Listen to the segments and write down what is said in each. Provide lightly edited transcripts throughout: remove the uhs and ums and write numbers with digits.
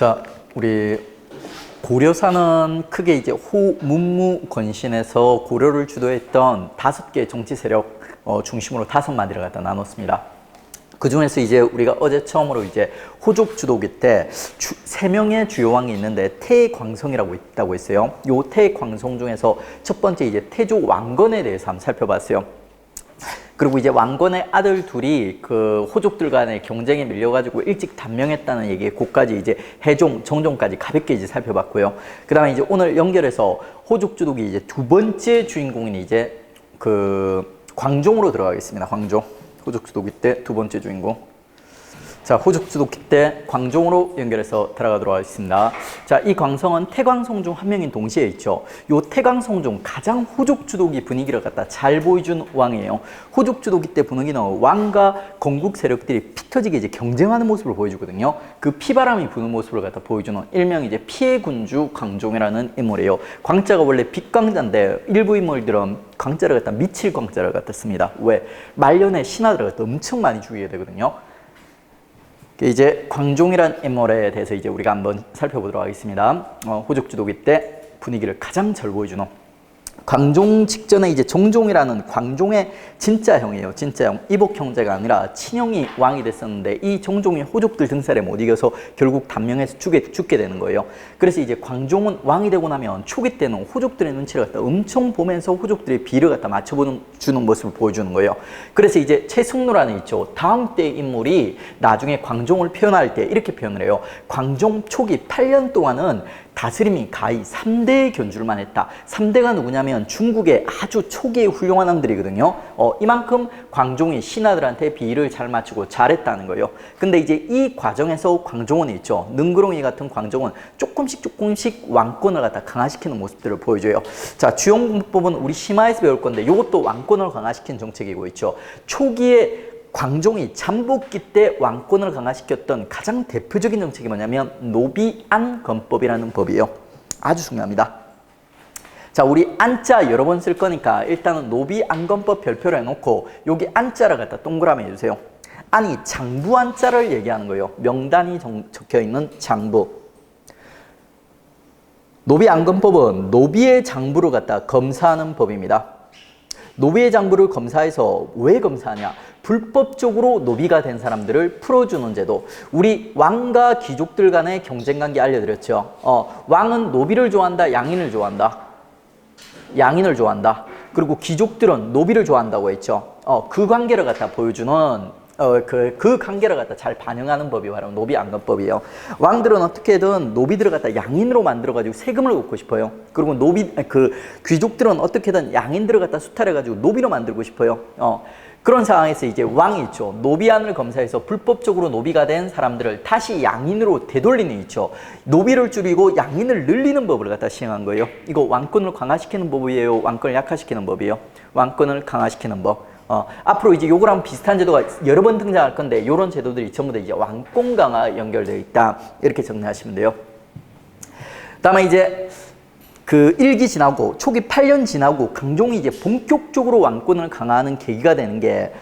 자, 우리 고려사는 크게 이제 호문무권신에서 고려를 주도했던 5개의 정치 세력 중심으로 5마디를 갖다 나눴습니다. 그 중에서 이제 우리가 어제 처음으로 이제 호족 주도기 때 3명의 주요 왕이 있는데 태광성이라고 있다고 했어요. 요 태광성 중에서 첫 번째 이제 태조 왕건에 대해서 한번 살펴봤어요. 그리고 이제 왕건의 아들 둘이 그 호족들 간의 경쟁에 밀려가지고 일찍 단명했다는 얘기, 그까지 이제 해종, 정종까지 가볍게 이제 살펴봤고요. 그 다음에 이제 오늘 연결해서 호족 주독이 이제 두 번째 주인공인 이제 그 광종으로 들어가겠습니다. 광종. 호족 주독이 때 두 번째 주인공. 자, 호족 주독기 때 광종으로 연결해서 들어가도록 하겠습니다. 자, 이 광성은 태광성 중 한 명인 동시에 있죠. 요 태광성 중 가장 호족 주독이 분위기를 갖다 잘 보여준 왕이에요. 호족 주독기 때 분위기는 왕과 건국 세력들이 피 터지게 이제 경쟁하는 모습을 보여주거든요. 그 피바람이 부는 모습을 갖다 보여주는 일명 이제 피해 군주 광종이라는 인물이에요. 광자가 원래 빛광자인데 일부 인물들은 광자를 갖다 미칠 광자를 갖다 씁니다. 왜? 말년에 신하들을 갖다 엄청 많이 죽이게 되거든요. 이제 광종이란 인물에 대해서 이제 우리가 한번 살펴보도록 하겠습니다. 호족 주독기 때 분위기를 가장 잘 보여주는 광종 직전에 이제 정종이라는 광종의 진짜 형이에요. 진짜 형. 이복 형제가 아니라 친형이 왕이 됐었는데 이 정종이 호족들 등살에 못 이겨서 결국 단명해서 죽게 되는 거예요. 그래서 이제 광종은 왕이 되고 나면 초기 때는 호족들의 눈치를 갖다 엄청 보면서 호족들의 비를 갖다 맞춰주는 모습을 보여주는 거예요. 그래서 이제 최승로라는 있죠. 다음 때 인물이 나중에 광종을 표현할 때 이렇게 표현을 해요. 광종 초기 8년 동안은 다스림이 가히 3대의 견줄만 했다. 3대가 누구냐면 중국의 아주 초기의 훌륭한 왕들이거든요. 이만큼 광종이 신하들한테 비위를 잘 맞추고 잘했다는 거예요. 근데 이제 이 과정에서 광종은 있죠. 능구렁이 같은 광종은 조금씩 왕권을 갖다 강화시키는 모습들을 보여줘요. 자, 주요 공부법은 우리 심화에서 배울 건데 이것도 왕권을 강화시키는 정책이고 있죠. 초기에 광종이 잠복기 때 왕권을 강화시켰던 가장 대표적인 정책이 뭐냐면 노비안건법이라는 법이에요. 아주 중요합니다. 자, 우리 안자 여러 번 쓸 거니까 일단은 노비안건법 별표를 해놓고 여기 안자를 갖다 동그라미 해주세요. 안이 장부 안자를 얘기하는 거예요. 명단이 적혀있는 장부. 노비안건법은 노비의 장부를 갖다 검사하는 법입니다. 노비의 장부를 검사해서 왜 검사하냐? 불법적으로 노비가 된 사람들을 풀어주는 제도. 우리 왕과 귀족들 간의 경쟁관계 알려드렸죠. 왕은 노비를 좋아한다, 양인을 좋아한다. 양인을 좋아한다. 그리고 귀족들은 노비를 좋아한다고 했죠. 그 관계를 갖다 보여주는 그 관계를 갖다 잘 반영하는 법이 바로 노비안건법이에요. 왕들은 어떻게든 노비들을 갖다 양인으로 만들어가지고 세금을 걷고 싶어요. 그리고 귀족들은 어떻게든 양인들을 갖다 수탈해가지고 노비로 만들고 싶어요. 그런 상황에서 이제 왕이 있죠. 노비안을 검사해서 불법적으로 노비가 된 사람들을 다시 양인으로 되돌리는 있죠. 노비를 줄이고 양인을 늘리는 법을 갖다 시행한 거예요. 이거 왕권을 강화시키는 법이에요? 왕권을 약화시키는 법이에요? 왕권을 강화시키는 법. 앞으로 이제 요거랑 비슷한 제도가 여러 번 등장할 건데 이런 제도들이 전부 다 이제 왕권 강화 연결되어 있다. 이렇게 정리하시면 돼요. 다음에 이제 그 1기 지나고 초기 8년 지나고 광종이 이제 본격적으로 왕권을 강화하는 계기가 되는 게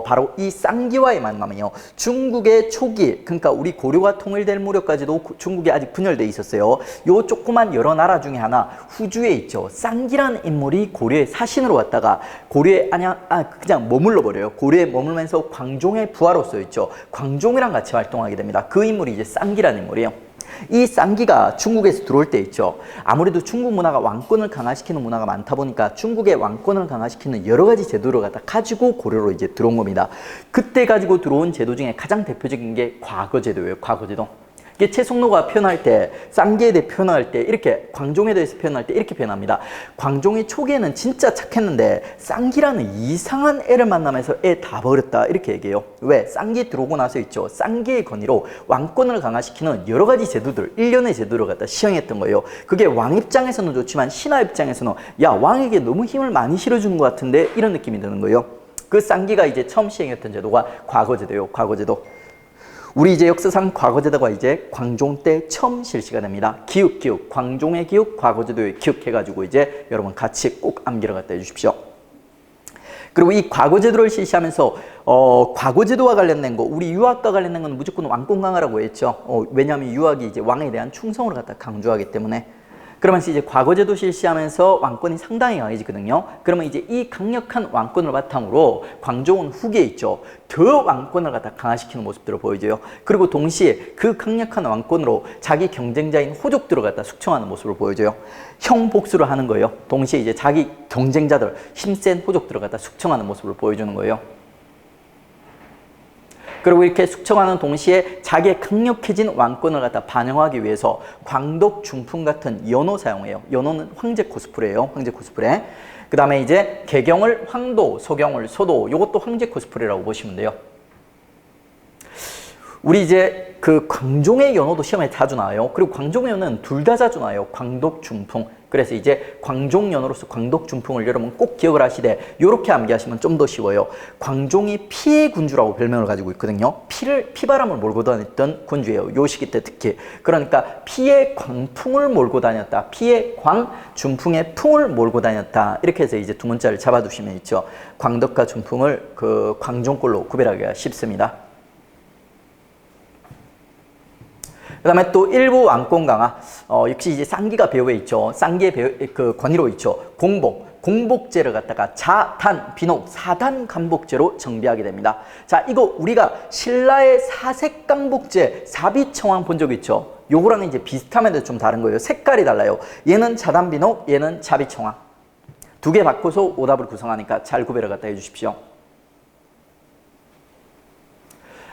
바로 이 쌍기와의 만남이에요. 중국의 초기, 그러니까 우리 고려가 통일될 무렵까지도 중국이 아직 분열돼 있었어요. 요 조그만 여러 나라 중에 하나 후주에 있죠. 쌍기라는 인물이 고려의 사신으로 왔다가 고려에 그냥 머물러 버려요. 고려에 머물면서 광종의 부하로서 있죠. 광종이랑 같이 활동하게 됩니다. 그 인물이 이제 쌍기라는 인물이에요. 이 쌍기가 중국에서 들어올 때 있죠. 아무래도 중국 문화가 왕권을 강화시키는 문화가 많다 보니까 중국의 왕권을 강화시키는 여러 가지 제도를 갖다 가지고 고려로 이제 들어온 겁니다. 그때 가지고 들어온 제도 중에 가장 대표적인 게 과거제도예요. 과거제도. 이게 최승로가 표현할 때, 쌍기에 대해 표현할 때 이렇게, 광종에 대해서 표현할 때 이렇게 표현합니다. 광종이 초기에는 진짜 착했는데 쌍기라는 이상한 애를 만나면서 애 다 버렸다 이렇게 얘기해요. 왜? 쌍기 들어오고 나서 있죠. 쌍기의 건의로 왕권을 강화시키는 여러 가지 제도들, 일련의 제도를 갖다 시행했던 거예요. 그게 왕 입장에서는 좋지만 신하 입장에서는 야, 왕에게 너무 힘을 많이 실어주는 것 같은데 이런 느낌이 드는 거예요. 그 쌍기가 이제 처음 시행했던 제도가 과거제도예요. 과거제도. 우리 이제 역사상 과거제도가 이제 광종 때 처음 실시가 됩니다. 기욱, 광종의 기욱, 과거제도의 기욱 해가지고 이제 여러분 같이 꼭 암기를 갖다 해주십시오. 그리고 이 과거제도를 실시하면서 과거제도와 관련된 거, 우리 유학과 관련된 건 무조건 왕권 강화라고 했죠. 왜냐하면 유학이 이제 왕에 대한 충성을 갖다 강조하기 때문에. 그러면서 이제 과거제도 실시하면서 왕권이 상당히 강해지거든요. 그러면 이제 이 강력한 왕권을 바탕으로 광종은 후기에 있죠. 더 왕권을 갖다 강화시키는 모습들을 보여줘요. 그리고 동시에 그 강력한 왕권으로 자기 경쟁자인 호족들을 갖다 숙청하는 모습을 보여줘요. 형복수를 하는 거예요. 동시에 이제 자기 경쟁자들, 힘센 호족들을 갖다 숙청하는 모습을 보여주는 거예요. 그리고 이렇게 숙청하는 동시에 자기의 강력해진 왕권을 갖다 반영하기 위해서 광덕, 중풍 같은 연호 사용해요. 연호는 황제 코스프레예요. 황제 코스프레. 그 다음에 이제 개경을 황도, 소경을 소도. 이것도 황제 코스프레라고 보시면 돼요. 우리 이제 그 광종의 연호도 시험에 자주 나와요. 그리고 광종의 연호는 둘 다 자주 나와요. 광덕, 중풍. 그래서 이제 광종 연호로서 광덕, 중풍을 여러분 꼭 기억을 하시되 요렇게 암기하시면 좀 더 쉬워요. 광종이 피의 군주라고 별명을 가지고 있거든요. 피바람을 몰고 다녔던 군주예요. 요 시기 때 특히. 그러니까 피의 광풍을 몰고 다녔다. 피의 광, 중풍의 풍을 몰고 다녔다. 이렇게 해서 이제 두 문자를 잡아두시면 있죠. 광덕과 중풍을 그 광종꼴로 구별하기가 쉽습니다. 그 다음에 또 일부 왕권 강화, 역시 이제 쌍기가 배후에 있죠. 쌍기의 그 권위로 있죠. 공복제를 갖다가 자단, 비록, 사단 간복제로 정비하게 됩니다. 자, 이거 우리가 신라의 사색강복제, 사비청왕 본 적 있죠? 요거랑은 이제 비슷하면서 좀 다른 거예요. 색깔이 달라요. 얘는 자단 비록, 얘는 자비청왕. 두 개 바꿔서 오답을 구성하니까 잘 구별을 갖다 해주십시오.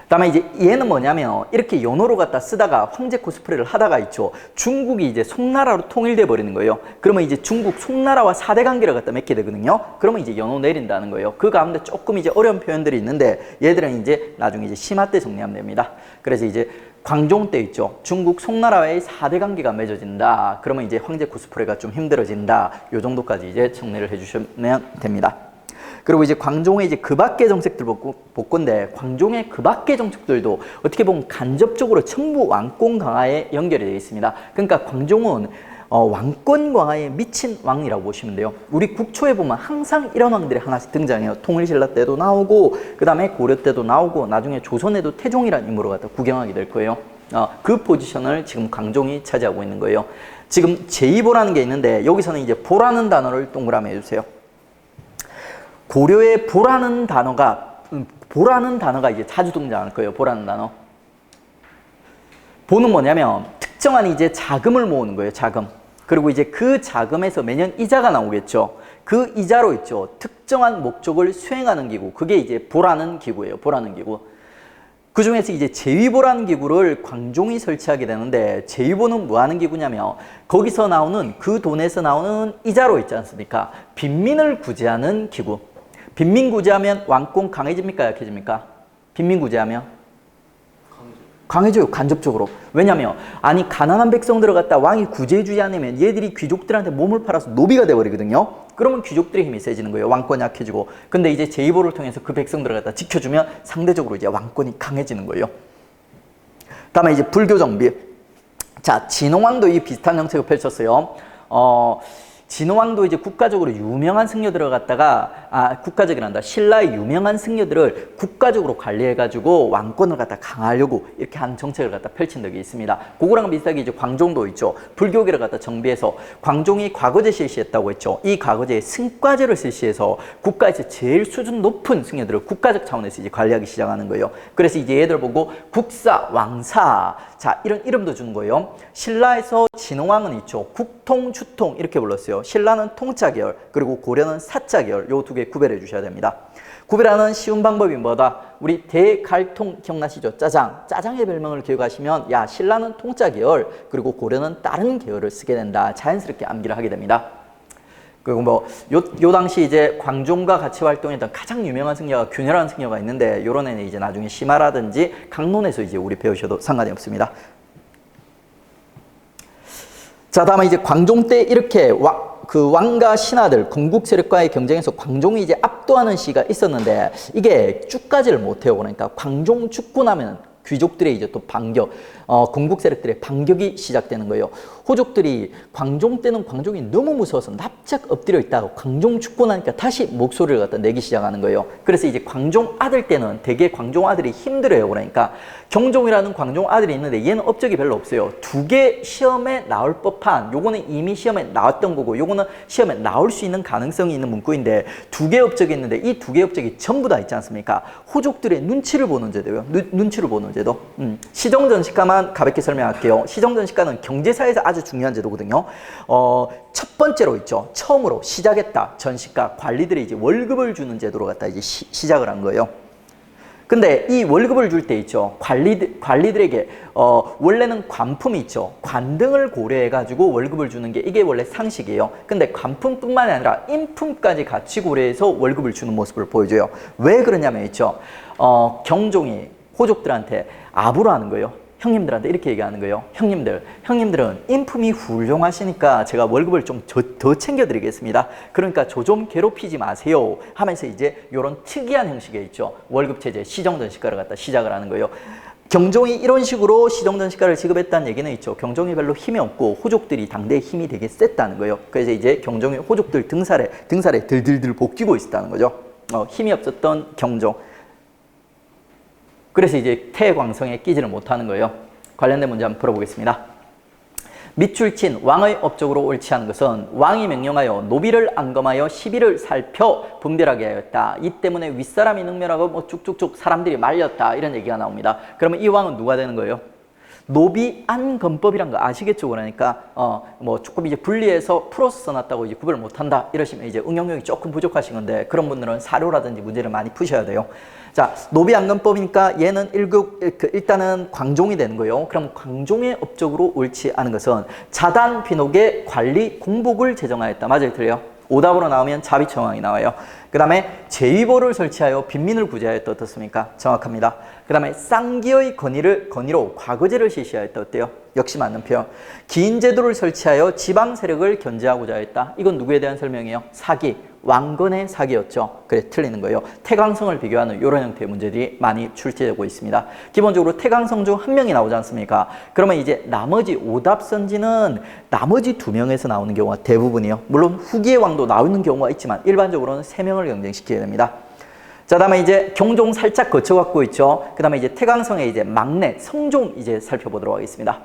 그다음에 이제 얘는 뭐냐면 이렇게 연호로 갖다 쓰다가 황제 코스프레를 하다가 있죠. 중국이 이제 송나라로 통일돼 버리는 거예요. 그러면 이제 중국 송나라와 사대 관계를 갖다 맺게 되거든요. 그러면 이제 연호 내린다는 거예요. 그 가운데 조금 이제 어려운 표현들이 있는데 얘들은 이제 나중에 이제 심화 때 정리하면 됩니다. 그래서 이제 광종 때 있죠. 중국 송나라와의 사대 관계가 맺어진다. 그러면 이제 황제 코스프레가 좀 힘들어진다. 요 정도까지 이제 정리를 해주시면 됩니다. 그리고 이제 광종의 이제 그 밖의 정책들 볼 건데, 광종의 그 밖의 정책들도 어떻게 보면 간접적으로 정부 왕권 강화에 연결이 되어 있습니다. 그러니까 광종은 왕권 강화에 미친 왕이라고 보시면 돼요. 우리 국초에 보면 항상 이런 왕들이 하나씩 등장해요. 통일신라 때도 나오고, 그 다음에 고려 때도 나오고, 나중에 조선에도 태종이라는 인물을 갖다 구경하게 될 거예요. 그 포지션을 지금 광종이 차지하고 있는 거예요. 지금 제2보라는 게 있는데, 여기서는 이제 보라는 단어를 동그라미 해주세요. 고려의 보라는 단어가 이제 자주 등장할 거예요. 보라는 단어. 보는 뭐냐면 특정한 이제 자금을 모으는 거예요. 자금. 그리고 이제 그 자금에서 매년 이자가 나오겠죠. 그 이자로 있죠. 특정한 목적을 수행하는 기구. 그게 이제 보라는 기구예요. 보라는 기구. 그 중에서 이제 제위보라는 기구를 광종이 설치하게 되는데, 제위보는 뭐 하는 기구냐면 거기서 나오는 그 돈에서 나오는 이자로 있지 않습니까? 빈민을 구제하는 기구. 빈민 구제하면 왕권 강해집니까? 약해집니까? 빈민 구제하면? 강해져요. 간접적으로. 왜냐면 아니 가난한 백성들을 갖다 왕이 구제해주지 않으면 얘들이 귀족들한테 몸을 팔아서 노비가 돼버리거든요. 그러면 귀족들의 힘이 세지는 거예요. 왕권이 약해지고. 근데 이제 제2보를 통해서 그 백성들을 갖다 지켜주면 상대적으로 이제 왕권이 강해지는 거예요. 다음에 이제 불교 정비. 자, 진흥왕도 이 비슷한 정책을 펼쳤어요. 진흥왕도 이제 국가적으로 유명한 승려들을 갖다가 국가적이란다. 신라의 유명한 승려들을 국가적으로 관리해가지고 왕권을 갖다 강화하려고 이렇게 한 정책을 갖다 펼친 적이 있습니다. 그거랑 비슷하게 이제 광종도 있죠. 불교계를 갖다 정비해서 광종이 과거제 실시했다고 했죠. 이 과거제에 승과제를 실시해서 국가에서 제일 수준 높은 승려들을 국가적 차원에서 이제 관리하기 시작하는 거예요. 그래서 이제 얘들 보고 국사, 왕사, 자 이런 이름도 주는 거예요. 신라에서 진흥왕은 있죠. 국통, 추통 이렇게 불렀어요. 신라는 통짜계열, 그리고 고려는 사짜계열. 요 두 개 구별해 주셔야 됩니다. 구별하는 쉬운 방법이 뭐다? 우리 대갈통 기억나시죠? 짜장의 별명을 기억하시면 야 신라는 통짜계열, 그리고 고려는 다른 계열을 쓰게 된다. 자연스럽게 암기를 하게 됩니다. 그리고 뭐 요 당시 이제 광종과 같이 활동했던 가장 유명한 승려가 균열한 승려가 있는데, 요런 애는 이제 나중에 심화라든지 강론에서 이제 우리 배우셔도 상관이 없습니다. 자, 다음에 이제 광종 때 이렇게 그 왕과 신하들, 건국 세력과의 경쟁에서 광종이 이제 압도하는 시기가 있었는데, 이게 쭉가지를 못해요. 그러니까 광종 죽고 나면 귀족들의 이제 또 반격, 건국 세력들의 반격이 시작되는 거예요. 호족들이 광종 때는 광종이 너무 무서워서 납작 엎드려 있다가 광종 죽고 나니까 다시 목소리를 갖다 내기 시작하는 거예요. 그래서 이제 광종 아들 때는 대개 광종 아들이 힘들어요. 그러니까 경종이라는 광종 아들이 있는데 얘는 업적이 별로 없어요. 두 개 시험에 나올 법한, 요거는 이미 시험에 나왔던 거고 요거는 시험에 나올 수 있는 가능성이 있는 문구인데 두 개 업적이 있는데 이 두 개 업적이 전부 다 있지 않습니까? 호족들의 눈치를 보는 제도예요. 눈치를 보는 제도. 시정전시가만 가볍게 설명할게요. 시정전시가는 경제사에서 아주 중요한 제도거든요. 첫 번째로 있죠. 처음으로 시작했다. 전시가 관리들이 이제 월급을 주는 제도로 갖다 이제 시작을 한 거예요. 근데 이 월급을 줄 때 있죠. 관리들에게 원래는 관품이 있죠. 관등을 고려해 가지고 월급을 주는 게 이게 원래 상식이에요. 근데 관품뿐만이 아니라 인품까지 같이 고려해서 월급을 주는 모습을 보여줘요. 왜 그러냐면 있죠. 경종이 호족들한테 아부로 하는 거예요. 형님들한테 이렇게 얘기하는 거예요. 형님들은 인품이 훌륭하시니까 제가 월급을 좀 더 챙겨드리겠습니다. 그러니까 저 좀 괴롭히지 마세요 하면서 이제 이런 특이한 형식의 있죠. 월급체제 시정전시가를 갖다 시작을 하는 거예요. 경종이 이런 식으로 시정전시가를 지급했다는 얘기는 있죠. 경종이 별로 힘이 없고 호족들이 당대의 힘이 되게 셌다는 거예요. 그래서 이제 경종이 호족들 등살에 들들들 복지고 있었다는 거죠. 힘이 없었던 경종. 그래서 이제 태광성에 끼지를 못하는 거예요. 관련된 문제 한번 풀어보겠습니다. 밑줄친 왕의 업적으로 옳지 않은 것은 왕이 명령하여 노비를 안검하여 시비를 살펴 분별하게 하였다. 이 때문에 윗사람이 능멸하고 뭐 쭉쭉쭉 사람들이 말렸다. 이런 얘기가 나옵니다. 그러면 이 왕은 누가 되는 거예요? 노비 안검법이란 거 아시겠죠? 그러니까 뭐 조금 이제 분리해서 풀어서 써놨다고 이제 구별을 못한다 이러시면 이제 응용력이 조금 부족하신 건데 그런 분들은 사료라든지 문제를 많이 푸셔야 돼요. 자, 노비 안검법이니까 얘는 일단은 광종이 되는 거예요. 그럼 광종의 업적으로 옳지 않은 것은 자단 비록의 관리 공복을 제정하였다. 맞아요, 틀려요? 오답으로 나오면 자비청왕이 나와요. 그 다음에 제위보를 설치하여 빈민을 구제하였다. 어떻습니까? 정확합니다. 그 다음에 쌍기의 건의로 과거제를 실시하였다. 어때요? 역시 맞는 표현. 기인제도를 설치하여 지방 세력을 견제하고자 했다. 이건 누구에 대한 설명이에요? 사기. 왕건의 사기였죠. 그래, 틀리는 거예요. 태광성을 비교하는 이런 형태의 문제들이 많이 출제되고 있습니다. 기본적으로 태광성 중 한 명이 나오지 않습니까? 그러면 이제 나머지 오답선지는 나머지 2명에서 나오는 경우가 대부분이에요. 물론 후기의 왕도 나오는 경우가 있지만 일반적으로는 3명을 경쟁시켜야 됩니다. 자, 다음에 이제 경종 살짝 거쳐갖고 있죠. 그 다음에 이제 태광성의 이제 막내 성종 이제 살펴보도록 하겠습니다.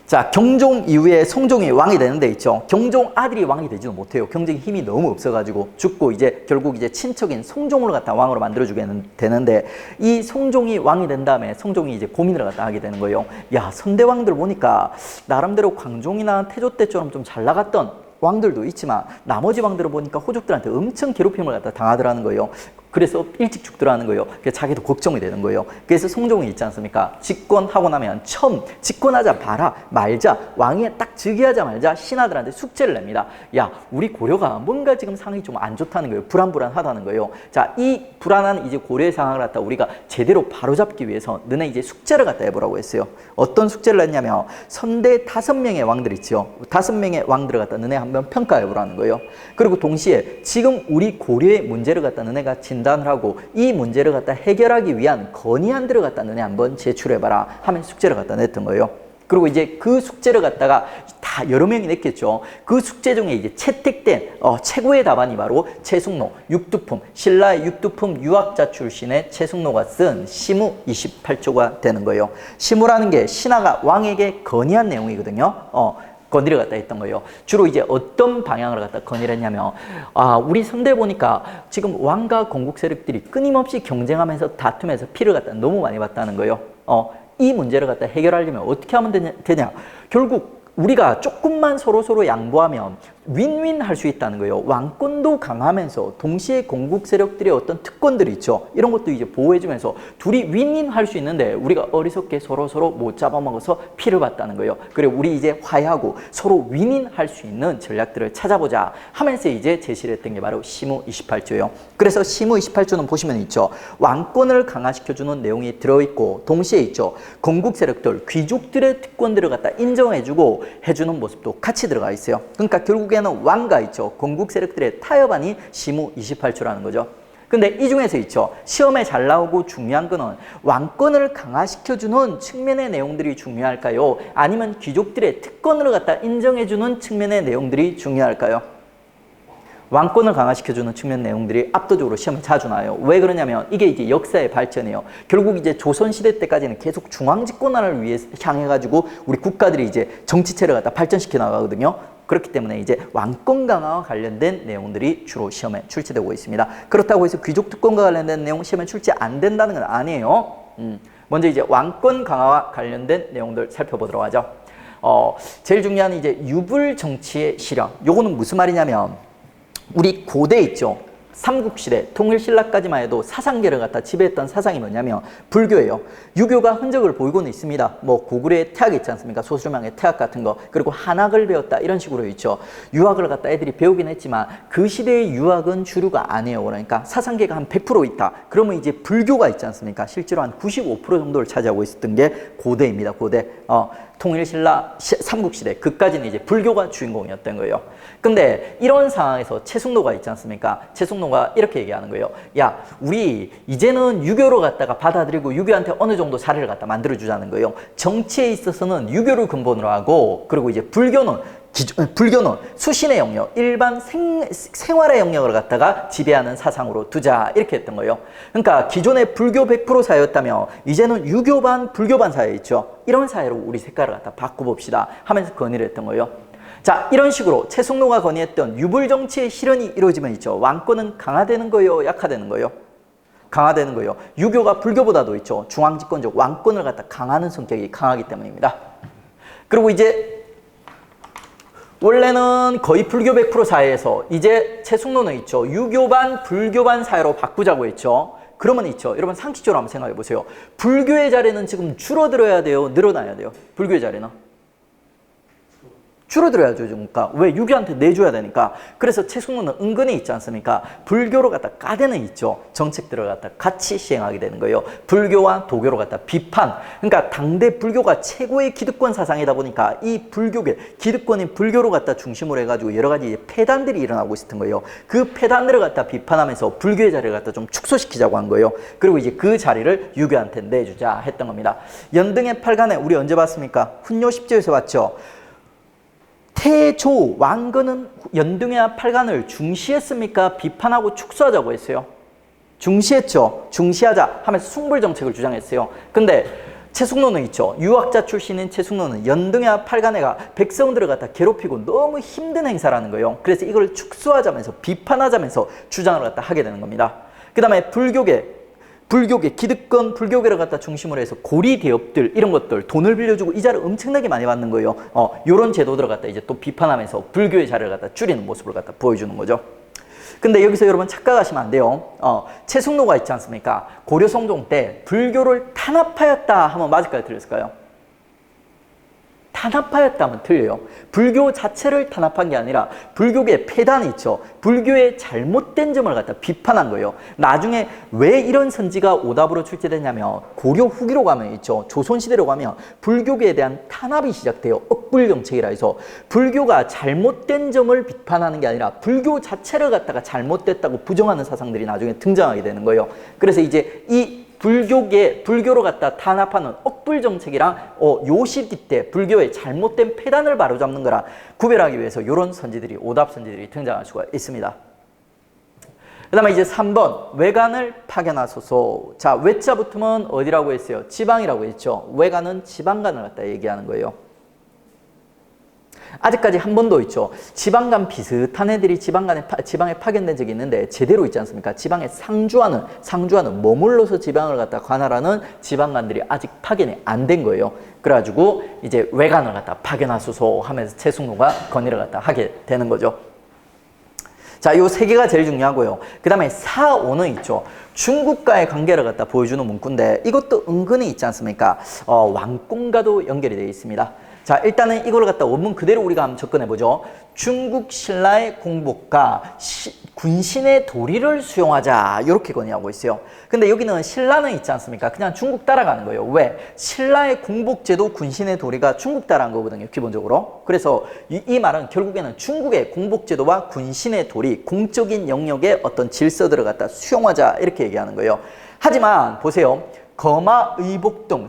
자, 경종 이후에 성종이 왕이 되는데 있죠. 경종 아들이 왕이 되지도 못해요. 경쟁 힘이 너무 없어가지고 죽고 이제 결국 이제 친척인 성종을 갖다 왕으로 만들어주게 되는데 이 성종이 왕이 된 다음에 성종이 이제 고민을 갖다 하게 되는 거예요. 야, 선대왕들 보니까 나름대로 광종이나 태조 때처럼 좀 잘 나갔던 왕들도 있지만 나머지 왕들을 보니까 호족들한테 엄청 괴롭힘을 갖다 당하더라는 거예요. 그래서 일찍 죽더라는 거예요. 그래서 자기도 걱정이 되는 거예요. 그래서 성종이 있지 않습니까? 집권하고 나면 처음 집권하자 말자 왕에 딱 즉위하자 말자 신하들한테 숙제를 냅니다. 야, 우리 고려가 뭔가 지금 상황이 좀 안 좋다는 거예요. 불안하다는 거예요. 자, 이 불안한 이제 고려의 상황을 갖다 우리가 제대로 바로잡기 위해서 너네 이제 숙제를 갖다 해보라고 했어요. 어떤 숙제를 했냐면 선대 5명의 왕들 있죠. 5명의 왕들을 갖다 너네 한번 평가해보라는 거예요. 그리고 동시에 지금 우리 고려의 문제를 갖다 너네가 진단을 하고 이 문제를 갖다 해결하기 위한 건의안들을 갖다 너네 한번 제출해봐라 하면 숙제를 갖다 냈던 거예요. 그리고 이제 그 숙제를 갖다가 다 여러 명이 냈겠죠. 그 숙제 중에 이제 채택된 최고의 답안이 바로 최숙로, 육두품, 신라의 육두품 유학자 출신의 최숙로가 쓴 시무 28조가 되는 거예요. 시무라는 게 신하가 왕에게 건의한 내용이거든요. 건의를 갖다 했던 거예요. 주로 이제 어떤 방향을 갖다 건의를 했냐면, 우리 선대 보니까 지금 왕과 건국 세력들이 끊임없이 경쟁하면서 다투면서 피를 갖다 너무 많이 봤다는 거예요. 이 문제를 갖다 해결하려면 어떻게 하면 되냐? 결국 우리가 조금만 서로 양보하면 윈윈 할 수 있다는 거예요. 왕권도 강하면서 동시에 건국 세력들의 어떤 특권들이 있죠. 이런 것도 이제 보호해주면서 둘이 윈윈 할 수 있는데 우리가 어리석게 서로 못 잡아먹어서 피를 봤다는 거예요. 그래, 우리 이제 화해하고 서로 윈윈 할 수 있는 전략들을 찾아보자 하면서 이제 제시를 했던 게 바로 시무 28조예요. 그래서 시무 28조는 보시면 있죠. 왕권을 강화시켜주는 내용이 들어있고 동시에 있죠. 건국 세력들, 귀족들의 특권들을 갖다 인정해주고 해주는 모습도 같이 들어가 있어요. 그러니까 결국에는 왕가 있죠. 건국 세력들의 타협안이 시무 28조라는 거죠. 근데 이 중에서 있죠. 시험에 잘 나오고 중요한 거는 왕권을 강화시켜주는 측면의 내용들이 중요할까요? 아니면 귀족들의 특권을 갖다 인정해주는 측면의 내용들이 중요할까요? 왕권을 강화시켜주는 측면 내용들이 압도적으로 시험에 자주 나와요. 왜 그러냐면 이게 이제 역사의 발전이에요. 결국 이제 조선시대 때까지는 계속 중앙집권화를 위해 향해가지고 우리 국가들이 이제 정치체를 갖다 발전시켜 나가거든요. 그렇기 때문에 이제 왕권 강화와 관련된 내용들이 주로 시험에 출제되고 있습니다. 그렇다고 해서 귀족 특권과 관련된 내용 시험에 출제 안 된다는 건 아니에요. 먼저 이제 왕권 강화와 관련된 내용들 살펴보도록 하죠. 제일 중요한 이제 유불 정치의 실현. 요거는 무슨 말이냐면 우리 고대 있죠. 삼국시대, 통일신라까지만 해도 사상계를 갖다 지배했던 사상이 뭐냐면 불교예요. 유교가 흔적을 보이고는 있습니다. 뭐 고구려의 태학 있지 않습니까? 소수명의 태학 같은 거. 그리고 한학을 배웠다 이런 식으로 있죠. 유학을 갖다 애들이 배우긴 했지만 그 시대의 유학은 주류가 아니에요. 그러니까 사상계가 한 100% 있다. 그러면 이제 불교가 있지 않습니까? 실제로 한 95% 정도를 차지하고 있었던 게 고대입니다. 고대. 통일신라 삼국시대 그까지는 이제 불교가 주인공이었던 거예요. 근데 이런 상황에서 최승로가 있지 않습니까? 최승로가 이렇게 얘기하는 거예요. 야, 우리 이제는 유교로 갖다가 받아들이고 유교한테 어느 정도 자리를 갖다 만들어주자는 거예요. 정치에 있어서는 유교를 근본으로 하고 그리고 이제 불교는 수신의 영역, 일반 생활의 영역을 갖다가 지배하는 사상으로 두자 이렇게 했던 거예요. 그러니까 기존의 불교 100% 사회였다면 이제는 유교반 불교반 사회 있죠. 이런 사회로 우리 색깔을 갖다 바꿔봅시다 하면서 건의를 했던 거예요. 자, 이런 식으로 최승로가 건의했던 유불정치의 실현이 이루어지면 있죠. 왕권은 강화되는 거예요, 약화되는 거예요? 강화되는 거예요. 유교가 불교보다도 있죠. 중앙집권적 왕권을 갖다 강화하는 성격이 강하기 때문입니다. 그리고 이제 원래는 거의 불교 100% 사회에서 이제 최승로는 있죠. 유교반 불교반 사회로 바꾸자고 했죠. 그러면 있죠. 여러분 상식적으로 한번 생각해 보세요. 불교의 자리는 지금 줄어들어야 돼요? 늘어나야 돼요? 불교의 자리는? 줄어들어야죠. 그러니까 왜? 유교한테 내줘야 되니까. 그래서 최승로는 은근히 있지 않습니까? 불교로 갖다 까대는 있죠. 정책들을 갖다 같이 시행하게 되는 거예요. 불교와 도교로 갖다 비판. 그러니까 당대 불교가 최고의 기득권 사상이다 보니까 이 불교계 기득권인 불교로 갖다 중심으로 해가지고 여러 가지 폐단들이 일어나고 있었던 거예요. 그 폐단들을 갖다 비판하면서 불교의 자리를 갖다 좀 축소시키자고 한 거예요. 그리고 이제 그 자리를 유교한테 내주자 했던 겁니다. 연등의 팔간에 우리 언제 봤습니까? 훈요 10조에서 봤죠. 태조 왕건은 연등의 팔간을 중시했습니까? 비판하고 축소하자고 했어요. 중시했죠. 중시하자 하면서 숭불정책을 주장했어요. 근데 최승로는 있죠. 유학자 출신인 최승로는 연등의 팔간회가 백성들을 갖다 괴롭히고 너무 힘든 행사라는 거예요. 그래서 이걸 축소하자면서 비판하자면서 주장을 갖다 하게 되는 겁니다. 그 다음에 불교계, 기득권 불교계를 갖다 중심으로 해서 고리 대업들 이런 것들 돈을 빌려주고 이자를 엄청나게 많이 받는 거예요. 요런 제도들을 갖다 이제 또 비판하면서 불교의 자리를 갖다 줄이는 모습을 갖다 보여주는 거죠. 근데 여기서 여러분 착각하시면 안 돼요. 최승로가 있지 않습니까? 고려 성종 때 불교를 탄압하였다 하면 맞을까요? 틀렸을까요? 탄압하였다면 틀려요. 불교 자체를 탄압한 게 아니라 불교계의 폐단이 있죠. 불교의 잘못된 점을 갖다 비판한 거예요. 나중에 왜 이런 선지가 오답으로 출제되냐면 고려 후기로 가면 있죠. 조선시대로 가면 불교계에 대한 탄압이 시작돼요. 억불정책이라 해서 불교가 잘못된 점을 비판하는 게 아니라 불교 자체를 갖다가 잘못됐다고 부정하는 사상들이 나중에 등장하게 되는 거예요. 그래서 이제 이 불교로 갖다 탄압하는 억불정책이랑 요 시기 때 불교의 잘못된 폐단을 바로잡는 거랑 구별하기 위해서 이런 선지들이 오답 선지들이 등장할 수가 있습니다. 그 다음에 이제 3번 외관을 파견하소서. 자, 외자 붙으면 어디라고 했어요? 지방이라고 했죠. 외관은 지방간을 갖다 얘기하는 거예요. 아직까지 한 번도 있죠. 지방간 비슷한 애들이 지방에 파견된 적이 있는데 제대로 있지 않습니까? 지방에 상주하는 머물러서 지방을 갖다 관할하는 지방간들이 아직 파견이 안 된 거예요. 그래가지고 이제 외관을 갖다 파견하소서 하면서 최승로가 건의를 갖다 하게 되는 거죠. 자, 요 세 개가 제일 중요하고요. 그 다음에 4, 5는 있죠. 중국과의 관계를 갖다 보여주는 문구인데 이것도 은근히 있지 않습니까? 왕권과도 연결이 되어 있습니다. 자, 일단은 이걸 갖다 원문 그대로 우리가 한번 접근해 보죠. 중국 신라의 공복과 군신의 도리를 수용하자 이렇게 건의하고 있어요. 근데 여기는 신라는 있지 않습니까? 그냥 중국 따라가는 거예요. 왜? 신라의 공복제도 군신의 도리가 중국 따라간 거거든요, 기본적으로. 그래서 이 말은 결국에는 중국의 공복제도와 군신의 도리, 공적인 영역의 어떤 질서들을 갖다 수용하자 이렇게 얘기하는 거예요. 하지만 보세요. 거마, 의복 등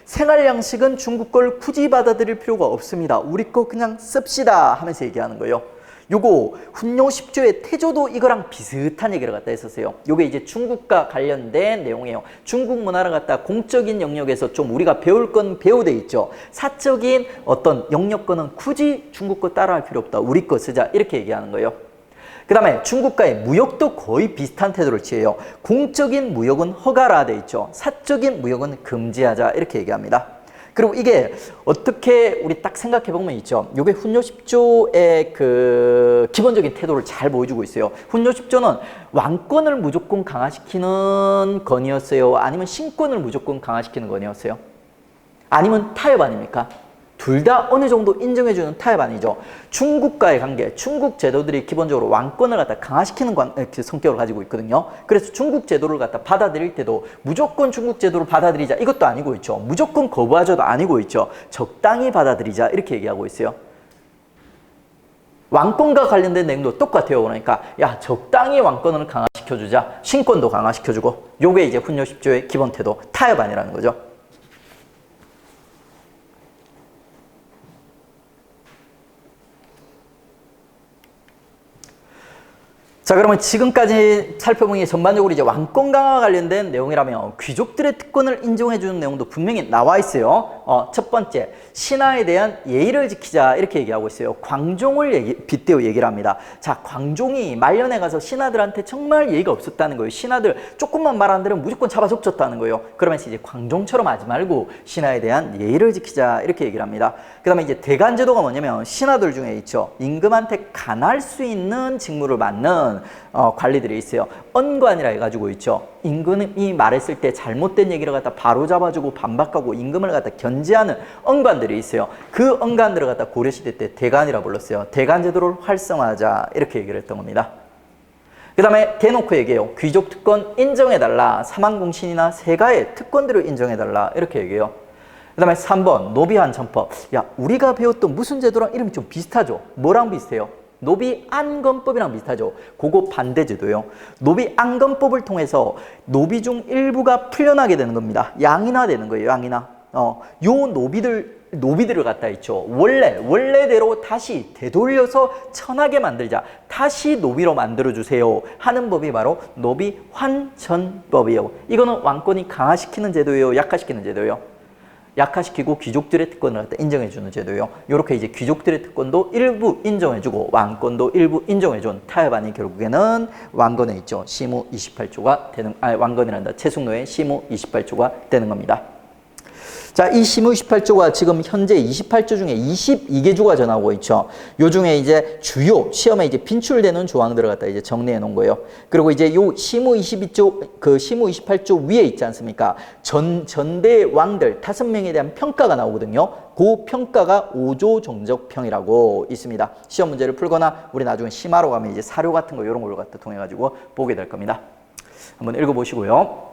생활양식은 중국 걸 굳이 받아들일 필요가 없습니다. 우리 거 그냥 씁시다 하면서 얘기하는 거예요. 요거 훈요 10조의 태조도 이거랑 비슷한 얘기를 갖다 했었어요. 요게 이제 중국과 관련된 내용이에요. 중국 문화를 갖다 공적인 영역에서 좀 우리가 배울 건 배우돼 있죠. 사적인 어떤 영역 거는 굳이 중국 거 따라할 필요 없다. 우리 거 쓰자 이렇게 얘기하는 거예요. 그 다음에 중국과의 무역도 거의 비슷한 태도를 취해요. 공적인 무역은 허가라 돼 있죠. 사적인 무역은 금지하자 이렇게 얘기합니다. 그리고 이게 어떻게 우리 딱 생각해 보면 있죠. 이게 훈요 10조의 그 기본적인 태도를 잘 보여주고 있어요. 훈요 10조는 왕권을 무조건 강화시키는 건이었어요? 아니면 신권을 무조건 강화시키는 건이었어요? 아니면 타협 아닙니까? 둘 다 어느 정도 인정해주는 타협 아니죠. 중국과의 관계, 중국 제도들이 기본적으로 왕권을 갖다 강화시키는 성격을 가지고 있거든요. 그래서 중국 제도를 갖다 받아들일 때도 무조건 중국 제도를 받아들이자 이것도 아니고 있죠. 무조건 거부하자도 아니고 있죠. 적당히 받아들이자 이렇게 얘기하고 있어요. 왕권과 관련된 내용도 똑같아요. 그러니까 야 적당히 왕권을 강화시켜주자, 신권도 강화시켜주고 요게 이제 훈요 10조의 기본 태도, 타협 아니라는 거죠. 자, 그러면 지금까지 살펴본 게 전반적으로 이제 왕권 강화와 관련된 내용이라면 귀족들의 특권을 인정해주는 내용도 분명히 나와 있어요. 첫 번째, 신하에 대한 예의를 지키자 이렇게 얘기하고 있어요. 광종을 빗대어 얘기를 합니다. 자, 광종이 말년에 가서 신하들한테 정말 예의가 없었다는 거예요. 신하들 조금만 말 안 들으면 무조건 잡아 적쳤다는 거예요. 그러면서 이제 광종처럼 하지 말고 신하에 대한 예의를 지키자 이렇게 얘기를 합니다. 그 다음에 이제 대간제도가 뭐냐면 신하들 중에 있죠. 임금한테 간할 수 있는 직무를 맡는 관리들이 있어요. 언관이라 해가지고 있죠. 임금이 말했을 때 잘못된 얘기를 갖다 바로 잡아주고 반박하고 임금을 갖다 견제하는 언관들이 있어요. 그 언관들을 갖다 고려시대 때 대간이라 불렀어요. 대간제도를 활성화하자 이렇게 얘기를 했던 겁니다. 그 다음에 대놓고 얘기해요. 귀족 특권 인정해달라. 사망공신이나 세가의 특권들을 인정해달라 이렇게 얘기해요. 그 다음에 3번 노비한천법. 야, 우리가 배웠던 무슨 제도랑 이름이 좀 비슷하죠? 뭐랑 비슷해요? 노비안건법이랑 비슷하죠. 그거 반대제도요. 노비안건법을 통해서 노비 중 일부가 풀려나게 되는 겁니다. 양이나 되는 거예요. 양이나. 요 노비들을 갖다 있죠. 원래대로 다시 되돌려서 천하게 만들자. 다시 노비로 만들어주세요. 하는 법이 바로 노비환천법이에요. 이거는 왕권이 강화시키는 제도예요. 약화시키는 제도예요. 약화시키고 귀족들의 특권을 갖다 인정해주는 제도예요. 이렇게 이제 귀족들의 특권도 일부 인정해주고 왕권도 일부 인정해준 타협안이 결국에는 왕건에 있죠. 시무 28조가 되는, 왕건이란다. 채숙노의 시무 28조가 되는 겁니다. 자, 이 시무 28조가 지금 현재 28조 중에 22개 조가 나오고 있죠. 요 중에 이제 주요 시험에 이제 빈출되는 조항들을 갖다 이제 정리해 놓은 거예요. 그리고 이제 요 시무 22조, 그 시무 28조 위에 있지 않습니까? 전대 왕들 5명에 대한 평가가 나오거든요. 그 평가가 5조 정적평이라고 있습니다. 시험 문제를 풀거나 우리 나중에 심화로 가면 이제 사료 같은 거 이런 걸로 갖다 통해 가지고 보게 될 겁니다. 한번 읽어 보시고요.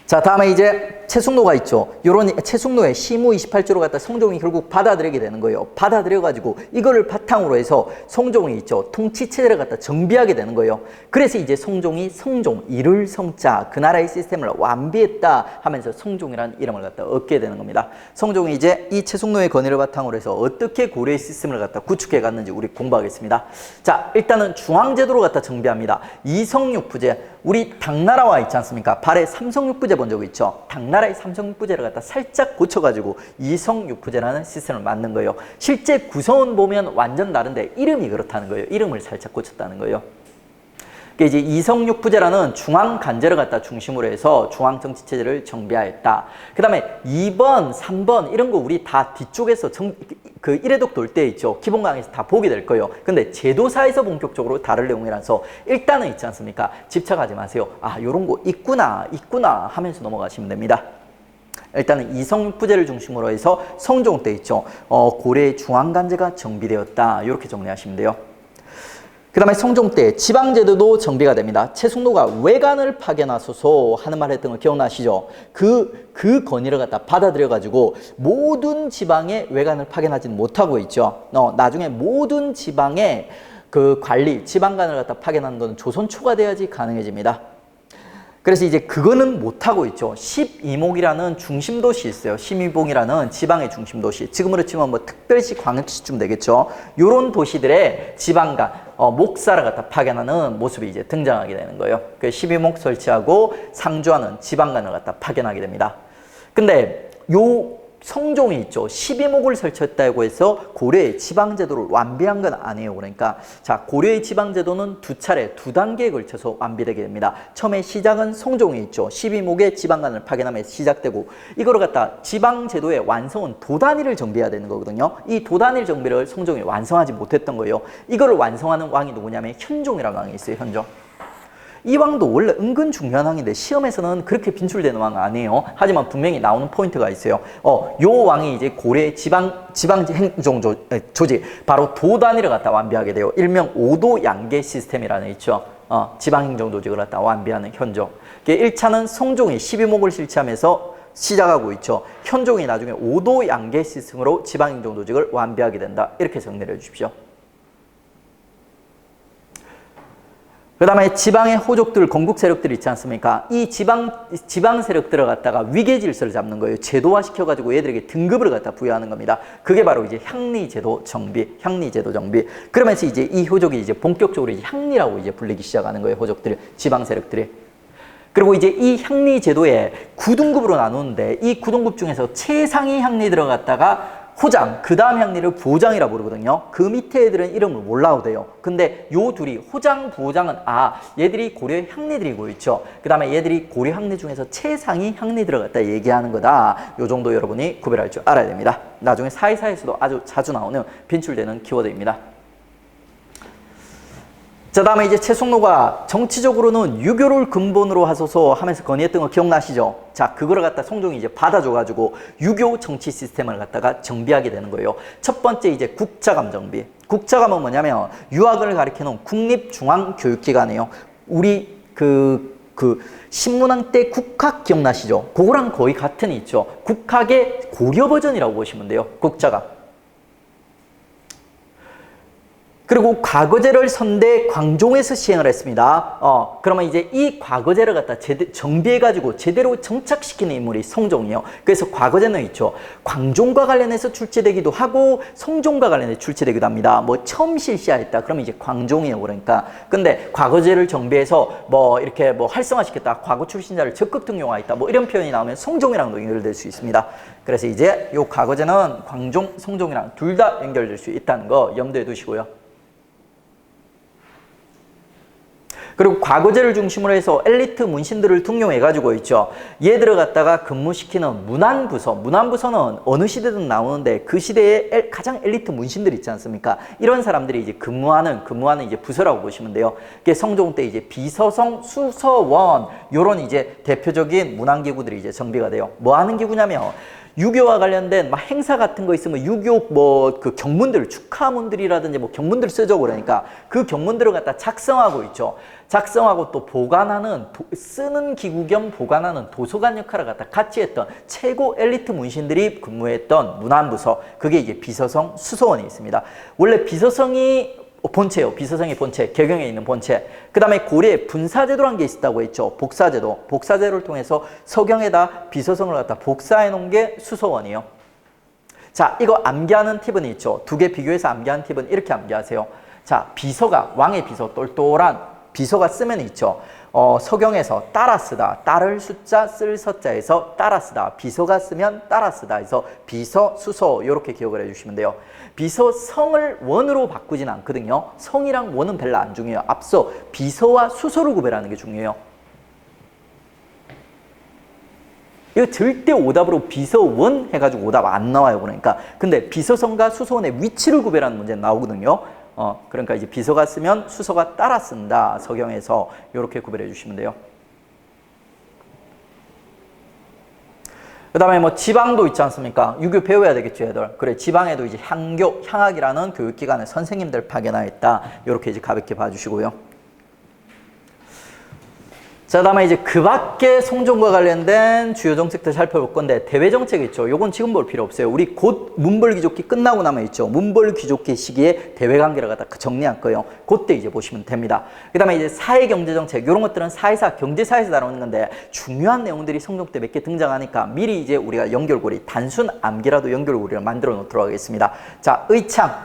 자, 다음에 이제 채숙노가 있죠. 요런 채숙노의 시무 28조를 갖다 성종이 결국 받아들이게 되는 거예요. 받아들여가지고 이거를 바탕으로 해서 성종이 있죠. 통치체제를 갖다 정비하게 되는 거예요. 그래서 이제 성종이 성종, 이를 성자, 그 나라의 시스템을 완비했다 하면서 성종이라는 이름을 갖다 얻게 되는 겁니다. 성종이 이제 이 채숙노의 건의를 바탕으로 해서 어떻게 고려의 시스템을 갖다 구축해 갔는지 우리 공부하겠습니다. 자, 일단은 중앙제도를 갖다 정비합니다. 이성육부제, 우리 당나라와 있지 않습니까? 발에 삼성육부제 본 적 있죠. 당나라의 삼성육부제를 갖다 살짝 고쳐가지고 이성육부제라는 시스템을 만든 거예요. 실제 구성은 보면 완전 다른데 이름이 그렇다는 거예요. 이름을 살짝 고쳤다는 거예요. 이제 이성육부제라는 중앙간제를 갖다 중심으로 해서 중앙정치체제를 정비하였다. 그 다음에 2번, 3번 이런 거 우리 다 뒤쪽에서 그 1회독 돌 때 있죠. 기본 강의에서 다 보게 될 거예요. 근데 제도사에서 본격적으로 다룰 내용이라서 일단은 있지 않습니까? 집착하지 마세요. 아, 요런 거 있구나 하면서 넘어가시면 됩니다. 일단은 이성육부제를 중심으로 해서 성종 때 있죠. 고려의 중앙간제가 정비되었다. 이렇게 정리하시면 돼요. 그 다음에 성종 때 지방제도도 정비가 됩니다. 최숙로가 외관을 파견하소서 하는 말 했던 거 기억나시죠? 그 건의를 갖다 받아들여가지고 모든 지방에 외관을 파견하지는 못하고 있죠. 나중에 모든 지방에 그 관리, 지방관을 갖다 파견하는 것은 조선 초가 돼야지 가능해집니다. 그래서 이제 그거는 못하고 있죠. 12목이라는 중심도시 있어요. 12목이라는 지방의 중심도시. 지금으로 치면 뭐 특별시, 광역시쯤 되겠죠. 요런 도시들의 지방관, 목사를 갖다 파견하는 모습이 이제 등장하게 되는 거예요. 그 12목 설치하고 상주하는 지방관을 갖다 파견하게 됩니다. 근데 요 성종이 있죠. 12목을 설치했다고 해서 고려의 지방제도를 완비한 건 아니에요. 그러니까 자, 고려의 지방제도는 두 차례, 두 단계에 걸쳐서 완비되게 됩니다. 처음에 시작은 성종이 있죠. 12목의 지방관을 파견하며 시작되고 이거를 갖다 지방제도의 완성은 도단위를 정비해야 되는 거거든요. 이 도단위 정비를 성종이 완성하지 못했던 거예요. 이거를 완성하는 왕이 누구냐면 현종이라는 왕이 있어요. 현종. 이 왕도 원래 은근 중요한 왕인데 시험에서는 그렇게 빈출되는 왕은 아니에요. 하지만 분명히 나오는 포인트가 있어요. 요 왕이 이제 고려의 지방행정 조직, 바로 도단위를 갖다 완비하게 돼요. 일명 오도 양계 시스템이라는 있죠. 지방행정 조직을 갖다 완비하는 현종. 1차는 성종이 12목을 실시하면서 시작하고 있죠. 현종이 나중에 오도 양계 시스템으로 지방행정 조직을 완비하게 된다. 이렇게 정리를 해주십시오. 그 다음에 지방의 호족들, 건국 세력들 있지 않습니까? 이 지방 세력들을 갖다가 위계 질서를 잡는 거예요. 제도화 시켜가지고 얘들에게 등급을 갖다 부여하는 겁니다. 그게 바로 이제 향리제도 정비, 향리제도 정비. 그러면서 이제 이 호족이 이제 본격적으로 이제 향리라고 이제 불리기 시작하는 거예요. 호족들이, 지방 세력들이. 그리고 이제 이 향리제도에 9등급으로 나누는데 이 9등급 중에서 최상위 향리 들어갔다가 호장, 그 다음 향리를 부호장이라 부르거든요. 그 밑에 애들은 이름을 몰라도 돼요. 근데 요 둘이 호장, 부호장은 얘들이 고려의 향리들이고 있죠. 그 다음에 얘들이 고려 향리 중에서 최상위 향리 들어갔다 얘기하는 거다. 요 정도 여러분이 구별할 줄 알아야 됩니다. 나중에 사이사이에서도 아주 자주 나오는 빈출되는 키워드입니다. 자, 다음에 이제 최숙로가 정치적으로는 유교를 근본으로 하소서 하면서 건의했던 거 기억나시죠? 자, 그거를 갖다 성종이 이제 받아줘가지고 유교 정치 시스템을 갖다가 정비하게 되는 거예요. 첫 번째 이제 국자감 정비. 국자감은 뭐냐면 유학을 가리키는 국립중앙교육기관이에요. 우리 신문왕 때 국학 기억나시죠? 그거랑 거의 같은 이 있죠. 국학의 고려 버전이라고 보시면 돼요. 국자감. 그리고 과거제를 선대 광종에서 시행을 했습니다. 그러면 이제 이 과거제를 갖다 정비해가지고 제대로 정착시키는 인물이 성종이에요. 그래서 과거제는 있죠. 광종과 관련해서 출제되기도 하고 성종과 관련해서 출제되기도 합니다. 뭐 처음 실시했다. 그러면 이제 광종이에요. 그러니까. 근데 과거제를 정비해서 뭐 이렇게 뭐 활성화시켰다. 과거 출신자를 적극 등용하였다. 뭐 이런 표현이 나오면 성종이랑도 연결될 수 있습니다. 그래서 이제 요 과거제는 광종, 성종이랑 둘 다 연결될 수 있다는 거 염두에 두시고요. 그리고 과거제를 중심으로 해서 엘리트 문신들을 등용해가지고 있죠. 얘들을 갖다가 근무시키는 문안부서. 문안부서는 어느 시대든 나오는데 그 시대에 가장 엘리트 문신들 있지 않습니까? 이런 사람들이 이제 근무하는 이제 부서라고 보시면 돼요. 그게 성종 때 이제 비서성, 수서원, 요런 이제 대표적인 문안기구들이 이제 정비가 돼요. 뭐 하는 기구냐면 유교와 관련된 막 행사 같은 거 있으면 유교 뭐 그 경문들, 축하문들이라든지 뭐 경문들 쓰죠. 그러니까 그 경문들을 갖다 작성하고 있죠. 작성하고 또 보관하는, 쓰는 기구 겸 보관하는 도서관 역할을 갖다 같이 했던 최고 엘리트 문신들이 근무했던 문안부서. 그게 이제 비서성, 수서원이 있습니다. 원래 비서성이 본체요. 비서성의 본체, 개경에 있는 본체. 그 다음에 고려에 분사제도라는 게 있었다고 했죠. 복사제도. 복사제도를 통해서 서경에다 비서성을 갖다 복사해 놓은 게 수서원이에요. 자, 이거 암기하는 팁은 있죠. 두 개 비교해서 암기하는 팁은 이렇게 암기하세요. 자, 비서가, 왕의 비서, 똘똘한 비서가 쓰면 있죠. 서경에서 따라 쓰다, 따를 숫자, 쓸 서자에서 따라 쓰다, 비서가 쓰면 따라 쓰다 해서 비서, 수서 이렇게 기억을 해주시면 돼요. 비서 성을 원으로 바꾸진 않거든요. 성이랑 원은 별로 안 중요해요. 앞서 비서와 수서를 구별하는 게 중요해요. 이거 절대 오답으로 비서원 해가지고 오답 안 나와요. 그러니까. 근데 비서성과 수서원의 위치를 구별하는 문제는 나오거든요. 그러니까 이제 비서가 쓰면 수서가 따라 쓴다. 서경에서 이렇게 구별해 주시면 돼요. 그 다음에 뭐 지방도 있지 않습니까? 유교 배워야 되겠죠, 애들. 그래, 지방에도 이제 향학이라는 교육기관에 선생님들 파견하였다. 이렇게 이제 가볍게 봐주시고요. 자, 그 다음에 이제 그 밖에 성종과 관련된 주요 정책들 살펴볼 건데, 대외 정책 있죠. 요건 지금 볼 필요 없어요. 우리 곧 문벌귀족기 끝나고 나면 있죠. 문벌귀족기 시기에 대외 관계를 갖다 정리할 거예요. 그때 이제 보시면 됩니다. 그 다음에 이제 사회 경제 정책, 요런 것들은 사회사, 경제사에서 다루는 건데, 중요한 내용들이 성종 때 몇 개 등장하니까 미리 이제 우리가 연결고리, 단순 암기라도 연결고리를 만들어 놓도록 하겠습니다. 자, 의창.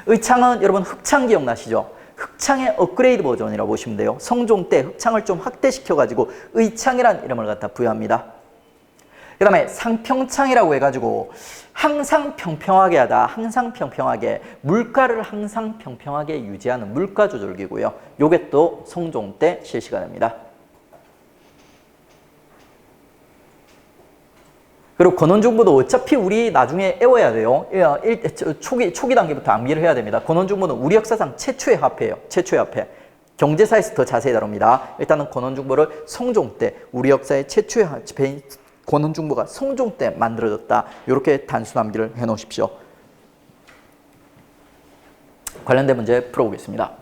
의창은 여러분 흑창 기억나시죠? 흑창의 업그레이드 버전이라고 보시면 돼요. 성종 때 흑창을 좀 확대시켜가지고 의창이라는 이름을 갖다 부여합니다. 그 다음에 상평창이라고 해가지고 항상 평평하게 하다, 항상 평평하게, 물가를 항상 평평하게 유지하는 물가 조절기고요. 요게 또 성종 때 실시가 됩니다. 그리고 권원중부도 어차피 우리 나중에 애워야 돼요. 초기 단계부터 암기를 해야 됩니다. 권원중부는 우리 역사상 최초의 화폐예요. 최초의 화폐. 경제사에서 더 자세히 다룹니다. 일단은 권원중부를 성종 때, 우리 역사의 최초의 화폐인 권원중부가 성종 때 만들어졌다. 이렇게 단순 암기를 해 놓으십시오. 관련된 문제 풀어보겠습니다.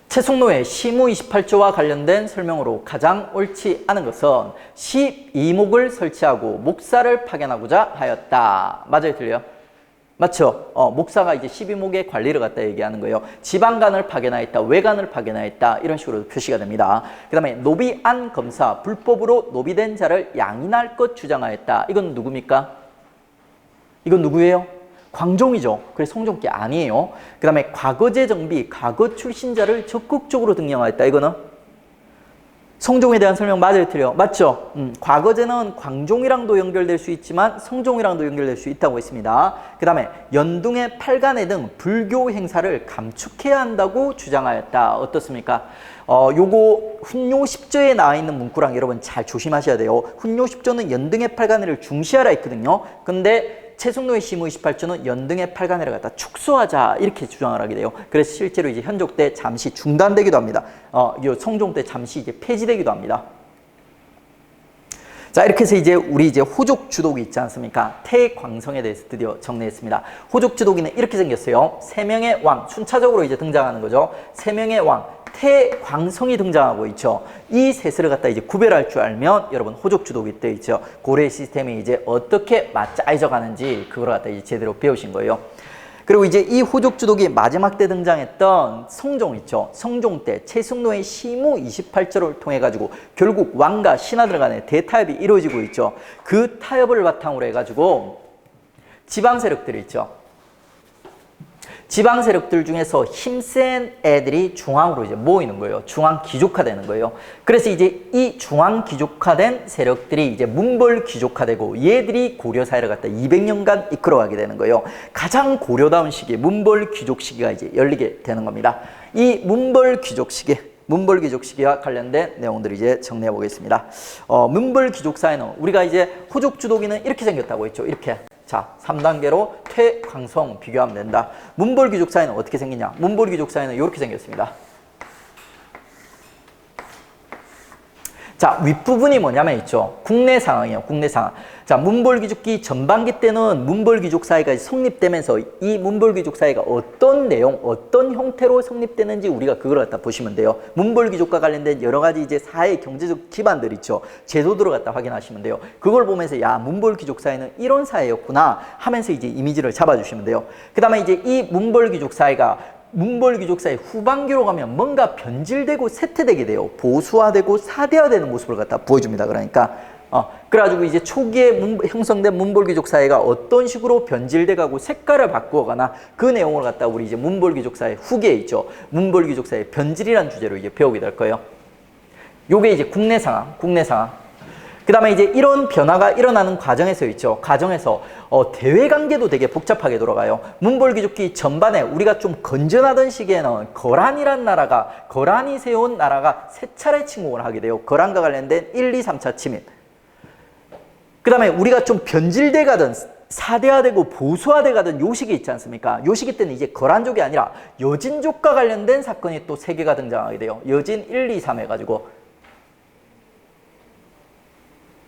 채송로의 시무 28조와 관련된 설명으로 가장 옳지 않은 것은 12목을 설치하고 목사를 파견하고자 하였다. 맞아요, 틀려요? 맞죠? 목사가 이제 12목의 관리를 갖다 얘기하는 거예요. 지방관을 파견하였다, 외관을 파견하였다, 이런 식으로 표시가 됩니다. 그 다음에 노비안 검사, 불법으로 노비된 자를 양인할 것 주장하였다. 이건 누굽니까? 이건 누구예요? 광종이죠. 그래서 성종께 아니에요. 그 다음에 과거제 정비, 과거 출신자를 적극적으로 등용하였다. 이거는 성종에 대한 설명 맞아요, 틀려요? 맞죠? 과거제는 광종이랑도 연결될 수 있지만 성종이랑도 연결될 수 있다고 했습니다. 그 다음에 연등의 팔간회 등 불교 행사를 감축해야 한다고 주장하였다. 어떻습니까? 요거 훈요 10조에 나와 있는 문구랑 여러분 잘 조심하셔야 돼요. 훈요 10조는 연등의 팔간회를 중시하라 했거든요. 근데 채송로의 시무 28조는 연등의 팔간회를 갖다 축소하자 이렇게 주장을 하게 돼요. 그래서 실제로 이제 현종 때 잠시 중단되기도 합니다. 성종 때 잠시 이제 폐지되기도 합니다. 자, 이렇게 해서 이제 우리 이제 호족 주독이 있지 않습니까? 태광성에 대해서 드디어 정리했습니다. 호족 주독이는 이렇게 생겼어요. 세 명의 왕, 순차적으로 이제 등장하는 거죠. 세 명의 왕, 태광성이 등장하고 있죠. 이 셋을 갖다 이제 구별할 줄 알면 여러분 호족 주독이 되어 있죠. 고래 시스템이 이제 어떻게 맞짜져 가는지 그걸 갖다 이제 제대로 배우신 거예요. 그리고 이제 이 호족 주독이 마지막 때 등장했던 성종 있죠. 성종 때 채승로의 시무 28조를 통해 가지고 결국 왕과 신하들 간의 대타협이 이루어지고 있죠. 그 타협을 바탕으로 해 가지고 지방 세력들이 있죠. 지방 세력들 중에서 힘센 애들이 중앙으로 이제 모이는 거예요. 중앙 귀족화되는 거예요. 그래서 이제 이 중앙 귀족화된 세력들이 이제 문벌 귀족화되고 얘들이 고려 사회를 갖다 200년간 이끌어가게 되는 거예요. 가장 고려다운 시기, 문벌 귀족 시기가 이제 열리게 되는 겁니다. 이 문벌 귀족 시기, 문벌 귀족 시기와 관련된 내용들을 이제 정리해 보겠습니다. 문벌 귀족 사회는 우리가 이제 호족 주독이는 이렇게 생겼다고 했죠. 이렇게. 자, 3단계로 태광성 비교하면 된다. 문벌 귀족 사회는 어떻게 생기냐? 문벌 귀족 사회는 이렇게 생겼습니다. 자, 윗부분이 뭐냐면 있죠. 국내 상황이에요. 국내 상황. 자, 문벌귀족기 전반기 때는 문벌귀족 사회가 성립되면서 이 문벌귀족 사회가 어떤 내용, 어떤 형태로 성립되는지 우리가 그걸 갖다 보시면 돼요. 문벌귀족과 관련된 여러 가지 이제 사회 경제적 기반들 있죠. 제도들을 갖다 확인하시면 돼요. 그걸 보면서 야, 문벌귀족 사회는 이런 사회였구나 하면서 이제 이미지를 잡아주시면 돼요. 그 다음에 이제 이 문벌귀족 사회가 문벌귀족 사회 후반기로 가면 뭔가 변질되고 쇠퇴되게 돼요. 보수화되고 사대화되는 모습을 갖다 보여줍니다. 그러니까 그래가지고 이제 초기에 형성된 문벌귀족 사회가 어떤 식으로 변질돼가고 색깔을 바꾸어가나 그 내용을 갖다 우리 이제 문벌귀족 사회 후기에 있죠. 문벌귀족 사회 변질이라는 주제로 이제 배우게 될 거예요. 요게 이제 국내 상황, 국내 상황. 그 다음에 이제 이런 변화가 일어나는 과정에서 있죠. 과정에서 대외 관계도 되게 복잡하게 돌아가요. 문벌귀족기 전반에 우리가 좀 건전하던 시기에는 거란이란 나라가, 거란이 세운 나라가 세 차례 침공을 하게 돼요. 거란과 관련된 1, 2, 3차 침입. 그 다음에 우리가 좀 변질돼 가던 사대화되고 보수화돼 가던 요 시기 있지 않습니까? 요 시기 때는 이제 거란족이 아니라 여진족과 관련된 사건이 또 3개가 등장하게 돼요. 여진 1, 2, 3 해가지고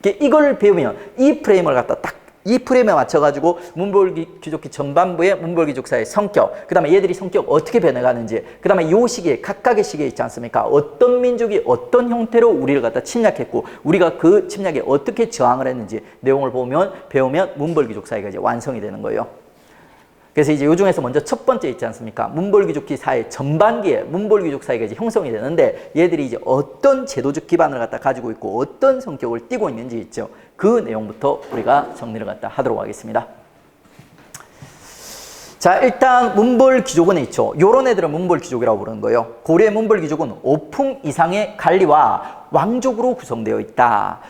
이걸 배우면 이 프레임을 갖다 딱 이 프레임에 맞춰가지고 문벌귀족기 전반부의 문벌귀족사의 성격, 그 다음에 얘들이 성격 어떻게 변해가는지, 그 다음에 요 시기에 각각의 시기에 있지 않습니까? 어떤 민족이 어떤 형태로 우리를 갖다 침략했고 우리가 그 침략에 어떻게 저항을 했는지 내용을 배우면 문벌귀족사회가 이제 완성이 되는 거예요. 그래서 이제 요 중에서 먼저 첫 번째 있지 않습니까? 문벌귀족기 사회 전반기에 문벌귀족 사회가 이제 형성이 되는데 얘들이 이제 어떤 제도적 기반을 갖다 가지고 있고 어떤 성격을 띠고 있는지 있죠. 그 내용부터 우리가 정리를 갖다 하도록 하겠습니다. 자, 일단 문벌귀족은 있죠. 요런 애들은 문벌귀족이라고 부르는 거예요. 고려의 문벌귀족은 5품 이상의 관리와 왕족으로 구성되어 있다.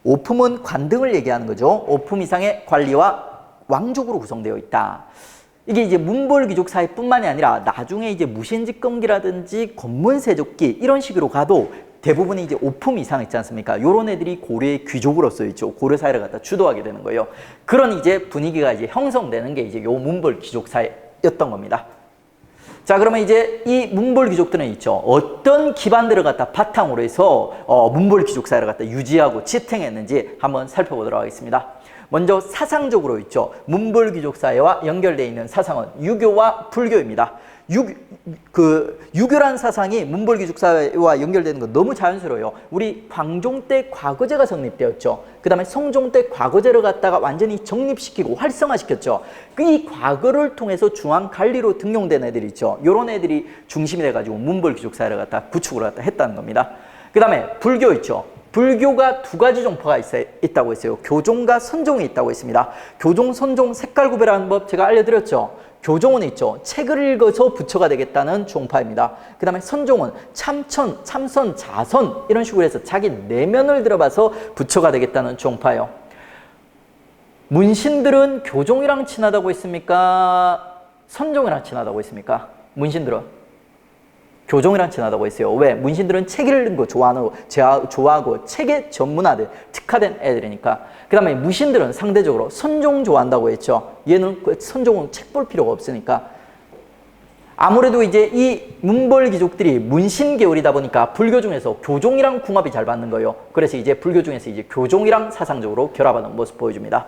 5품은 관등을 얘기하는 거죠. 5품 이상의 관리와 왕족으로 구성되어 있다. 이게 이제 문벌귀족 사회뿐만이 아니라 나중에 이제 무신직검기라든지 권문세족기 이런 식으로 가도 대부분이 이제 5품 이상 있지 않습니까? 요런 애들이 고려의 귀족으로서 있죠. 고려 사회를 갖다 주도하게 되는 거예요. 그런 이제 분위기가 이제 형성되는 게 이제 요 문벌귀족 사회였던 겁니다. 자, 그러면 이제 이 문벌귀족들은 있죠. 어떤 기반들을 갖다 바탕으로 해서 문벌귀족 사회를 갖다 유지하고 지탱했는지 한번 살펴보도록 하겠습니다. 먼저 사상적으로 있죠. 문벌귀족 사회와 연결되어 있는 사상은 유교와 불교입니다. 유교란 사상이 문벌귀족 사회와 연결되는 건 너무 자연스러워요. 우리 광종 때 과거제가 성립되었죠. 그 다음에 성종 때 과거제를 갖다가 완전히 정립시키고 활성화시켰죠. 이 과거를 통해서 중앙 관리로 등용된 애들이 있죠. 이런 애들이 중심이 돼가지고 문벌귀족 사회를 갖다 구축을 갖다 했다는 겁니다. 그 다음에 불교 있죠. 불교가 두 가지 종파가 있다고 했어요. 교종과 선종이 있다고 했습니다. 교종, 선종 색깔 구별하는 법 제가 알려드렸죠. 교종은 있죠. 책을 읽어서 부처가 되겠다는 종파입니다. 그 다음에 선종은 참천, 참선, 자선 이런 식으로 해서 자기 내면을 들어봐서 부처가 되겠다는 종파예요. 문신들은 교종이랑 친하다고 했습니까? 선종이랑 친하다고 했습니까? 문신들은? 교종이랑 친하다고 했어요. 왜? 문신들은 책 읽는 거 좋아하고 책에 전문화된 특화된 애들이니까. 그 다음에 무신들은 상대적으로 선종 좋아한다고 했죠. 얘는 선종은 책 볼 필요가 없으니까. 아무래도 이제 이 문벌귀족들이 문신 계열이다 보니까 불교 중에서 교종이랑 궁합이 잘 맞는 거예요. 그래서 이제 불교 중에서 이제 교종이랑 사상적으로 결합하는 모습 보여줍니다.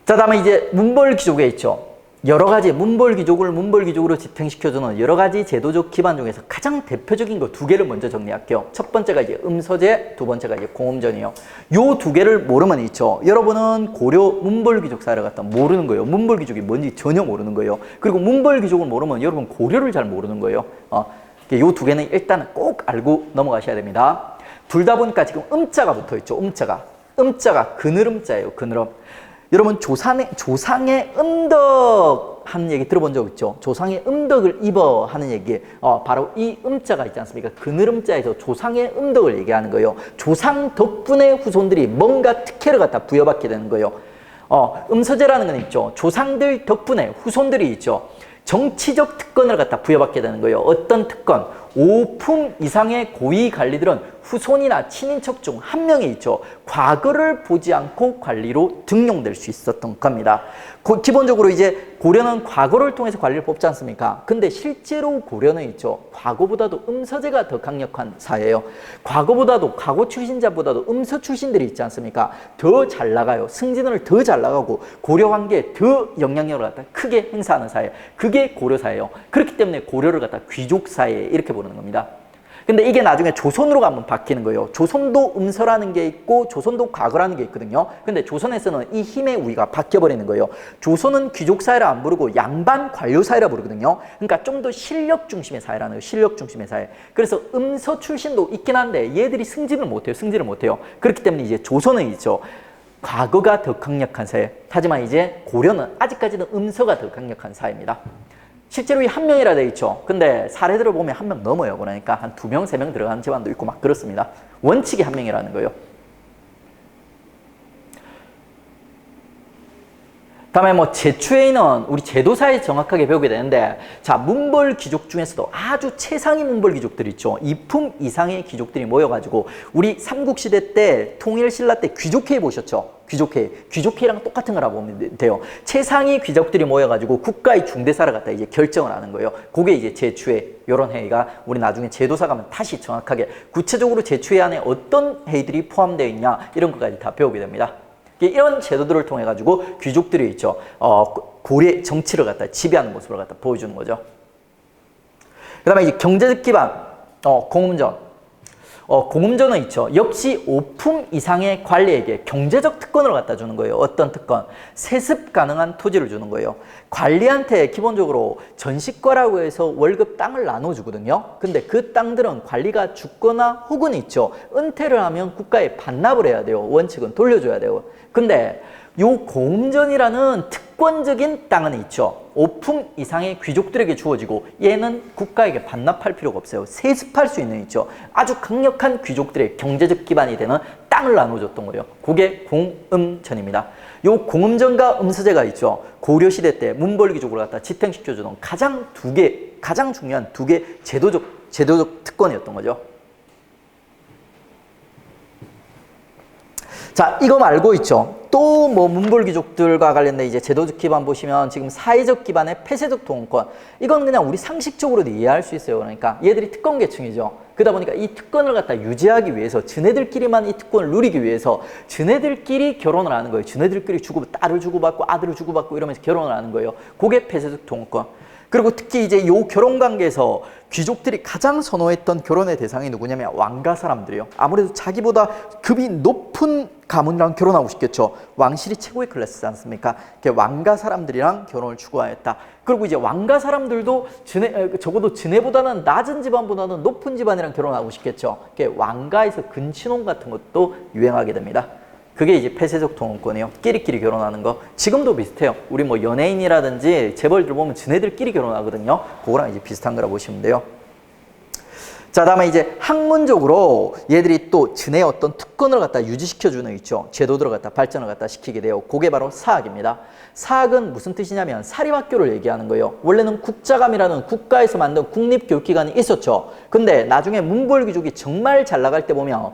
자, 다음에 이제 문벌귀족에 있죠. 여러 가지 문벌귀족으로 지탱시켜주는 여러 가지 제도적 기반 중에서 가장 대표적인 거 두 개를 먼저 정리할게요. 첫 번째가 이제 음서제, 두 번째가 이제 공음전이에요. 요 두 개를 모르면 있죠. 여러분은 고려 문벌귀족 사회를 갖다 모르는 거예요. 문벌귀족이 뭔지 전혀 모르는 거예요. 그리고 문벌귀족을 모르면 여러분 고려를 잘 모르는 거예요. 요 두 개는 일단 꼭 알고 넘어가셔야 됩니다. 둘 다 보니까 지금 음자가 붙어 있죠. 음자가 그늘음자예요. 그늘음. 여러분 조상의 음덕 하는 얘기 들어본 적 있죠? 조상의 음덕을 입어 하는 얘기, 바로 이 음자가 있지 않습니까? 그늘음자에서 조상의 음덕을 얘기하는 거예요. 조상 덕분에 후손들이 뭔가 특혜를 갖다 부여받게 되는 거예요. 음서제라는 건 있죠. 조상들 덕분에 후손들이 있죠. 정치적 특권을 갖다 부여받게 되는 거예요. 어떤 특권? 5품 이상의 고위 관리들은 후손이나 친인척 중 한 명이 있죠. 과거를 보지 않고 관리로 등용될 수 있었던 겁니다. 기본적으로 이제 고려는 과거를 통해서 관리를 뽑지 않습니까? 근데 실제로 고려는 있죠. 과거보다도 음서제가 더 강력한 사회예요. 과거 출신자보다도 음서 출신들이 있지 않습니까? 더 잘 나가요. 승진을 더 잘 나가고 고려 환계에 더 영향력을 갖다 크게 행사하는 사회. 그게 고려 사회예요. 그렇기 때문에 고려를 갖다 귀족 사회 이렇게 부르는 겁니다. 근데 이게 나중에 조선으로 가면 바뀌는 거예요. 조선도 음서라는 게 있고 조선도 과거라는 게 있거든요. 근데 조선에서는 이 힘의 우위가 바뀌어버리는 거예요. 조선은 귀족 사회라 안 부르고 양반 관료 사회라 부르거든요. 그러니까 좀 더 실력 중심의 사회라는 거예요. 실력 중심의 사회. 그래서 음서 출신도 있긴 한데 얘들이 승진을 못해요. 그렇기 때문에 이제 조선은 있죠. 과거가 더 강력한 사회. 하지만 이제 고려는 아직까지는 음서가 더 강력한 사회입니다. 실제로 이 한 명이라 돼 있죠. 근데 사례들을 보면 한 명 넘어요. 그러니까 한 2명, 3명 들어가는 집안도 있고 막 그렇습니다. 원칙이 한 명이라는 거예요. 다음에 뭐 제추에는 우리 제도사에 정확하게 배우게 되는데, 자, 문벌귀족 중에서도 아주 최상위 문벌귀족들 있죠. 2품 이상의 귀족들이 모여가지고 우리 삼국시대 때 통일신라 때 귀족회의 보셨죠? 귀족회의랑 똑같은 거라고 보면 돼요. 최상위 귀족들이 모여가지고 국가의 중대사를 갖다 이제 결정을 하는 거예요. 그게 이제 제추회, 이런 회의가 우리 나중에 제도사 가면 다시 정확하게 구체적으로 제추회 안에 어떤 회의들이 포함되어 있냐 이런 것까지 다 배우게 됩니다. 이런 제도들을 통해 가지고 귀족들이 있죠. 고래 정치를 갖다 지배하는 모습을 갖다 보여주는 거죠. 그다음에 이제 경제적 기반, 공음전. 공음전은 있죠. 역시 5품 이상의 관리에게 경제적 특권을 갖다 주는 거예요. 어떤 특권? 세습 가능한 토지를 주는 거예요. 관리한테 기본적으로 전시과라고 해서 월급 땅을 나눠주거든요. 근데 그 땅들은 관리가 죽거나 혹은 있죠. 은퇴를 하면 국가에 반납을 해야 돼요. 원칙은 돌려줘야 돼요. 근데 요 공음전이라는 특권적인 땅은 있죠. 5품 이상의 귀족들에게 주어지고 얘는 국가에게 반납할 필요가 없어요. 세습할 수 있는 있죠. 아주 강력한 귀족들의 경제적 기반이 되는 땅을 나눠줬던 거예요. 그게 공음전입니다. 요 공음전과 음서제가 있죠. 고려시대 때 문벌귀족을 갖다 지탱시켜주던 가장 중요한 두 개 제도적 특권이었던 거죠. 자, 이거 말고 있죠. 또 뭐 문벌귀족들과 관련된 이제 제도적 기반 보시면 지금 사회적 기반의 폐쇄적 통권. 이건 그냥 우리 상식적으로도 이해할 수 있어요. 그러니까 얘들이 특권 계층이죠. 그러다 보니까 이 특권을 갖다 유지하기 위해서 지네들끼리만 이 특권을 누리기 위해서 지네들끼리 결혼을 하는 거예요. 지네들끼리 딸을 주고받고 아들을 주고받고 이러면서 결혼을 하는 거예요. 그게 폐쇄적 통권. 그리고 특히 이제 요 결혼 관계에서 귀족들이 가장 선호했던 결혼의 대상이 누구냐면 왕가 사람들이에요. 아무래도 자기보다 급이 높은 가문이랑 결혼하고 싶겠죠. 왕실이 최고의 클래스지 않습니까? 왕가 사람들이랑 결혼을 추구하였다. 그리고 이제 왕가 사람들도 적어도 지네보다는 낮은 집안보다는 높은 집안이랑 결혼하고 싶겠죠. 왕가에서 근친혼 같은 것도 유행하게 됩니다. 그게 이제 폐쇄적 통혼권이에요. 끼리끼리 결혼하는 거. 지금도 비슷해요. 우리 뭐 연예인이라든지 재벌들 보면 지네들끼리 결혼하거든요. 그거랑 이제 비슷한 거라 보시면 돼요. 자, 다음에 이제 학문적으로 얘들이 또 지네의 어떤 특권을 갖다 유지시켜주는 있죠. 제도들을 갖다 발전을 갖다 시키게 돼요. 그게 바로 사학입니다. 사학은 무슨 뜻이냐면 사립학교를 얘기하는 거예요. 원래는 국자감이라는 국가에서 만든 국립교육기관이 있었죠. 근데 나중에 문벌귀족이 정말 잘 나갈 때 보면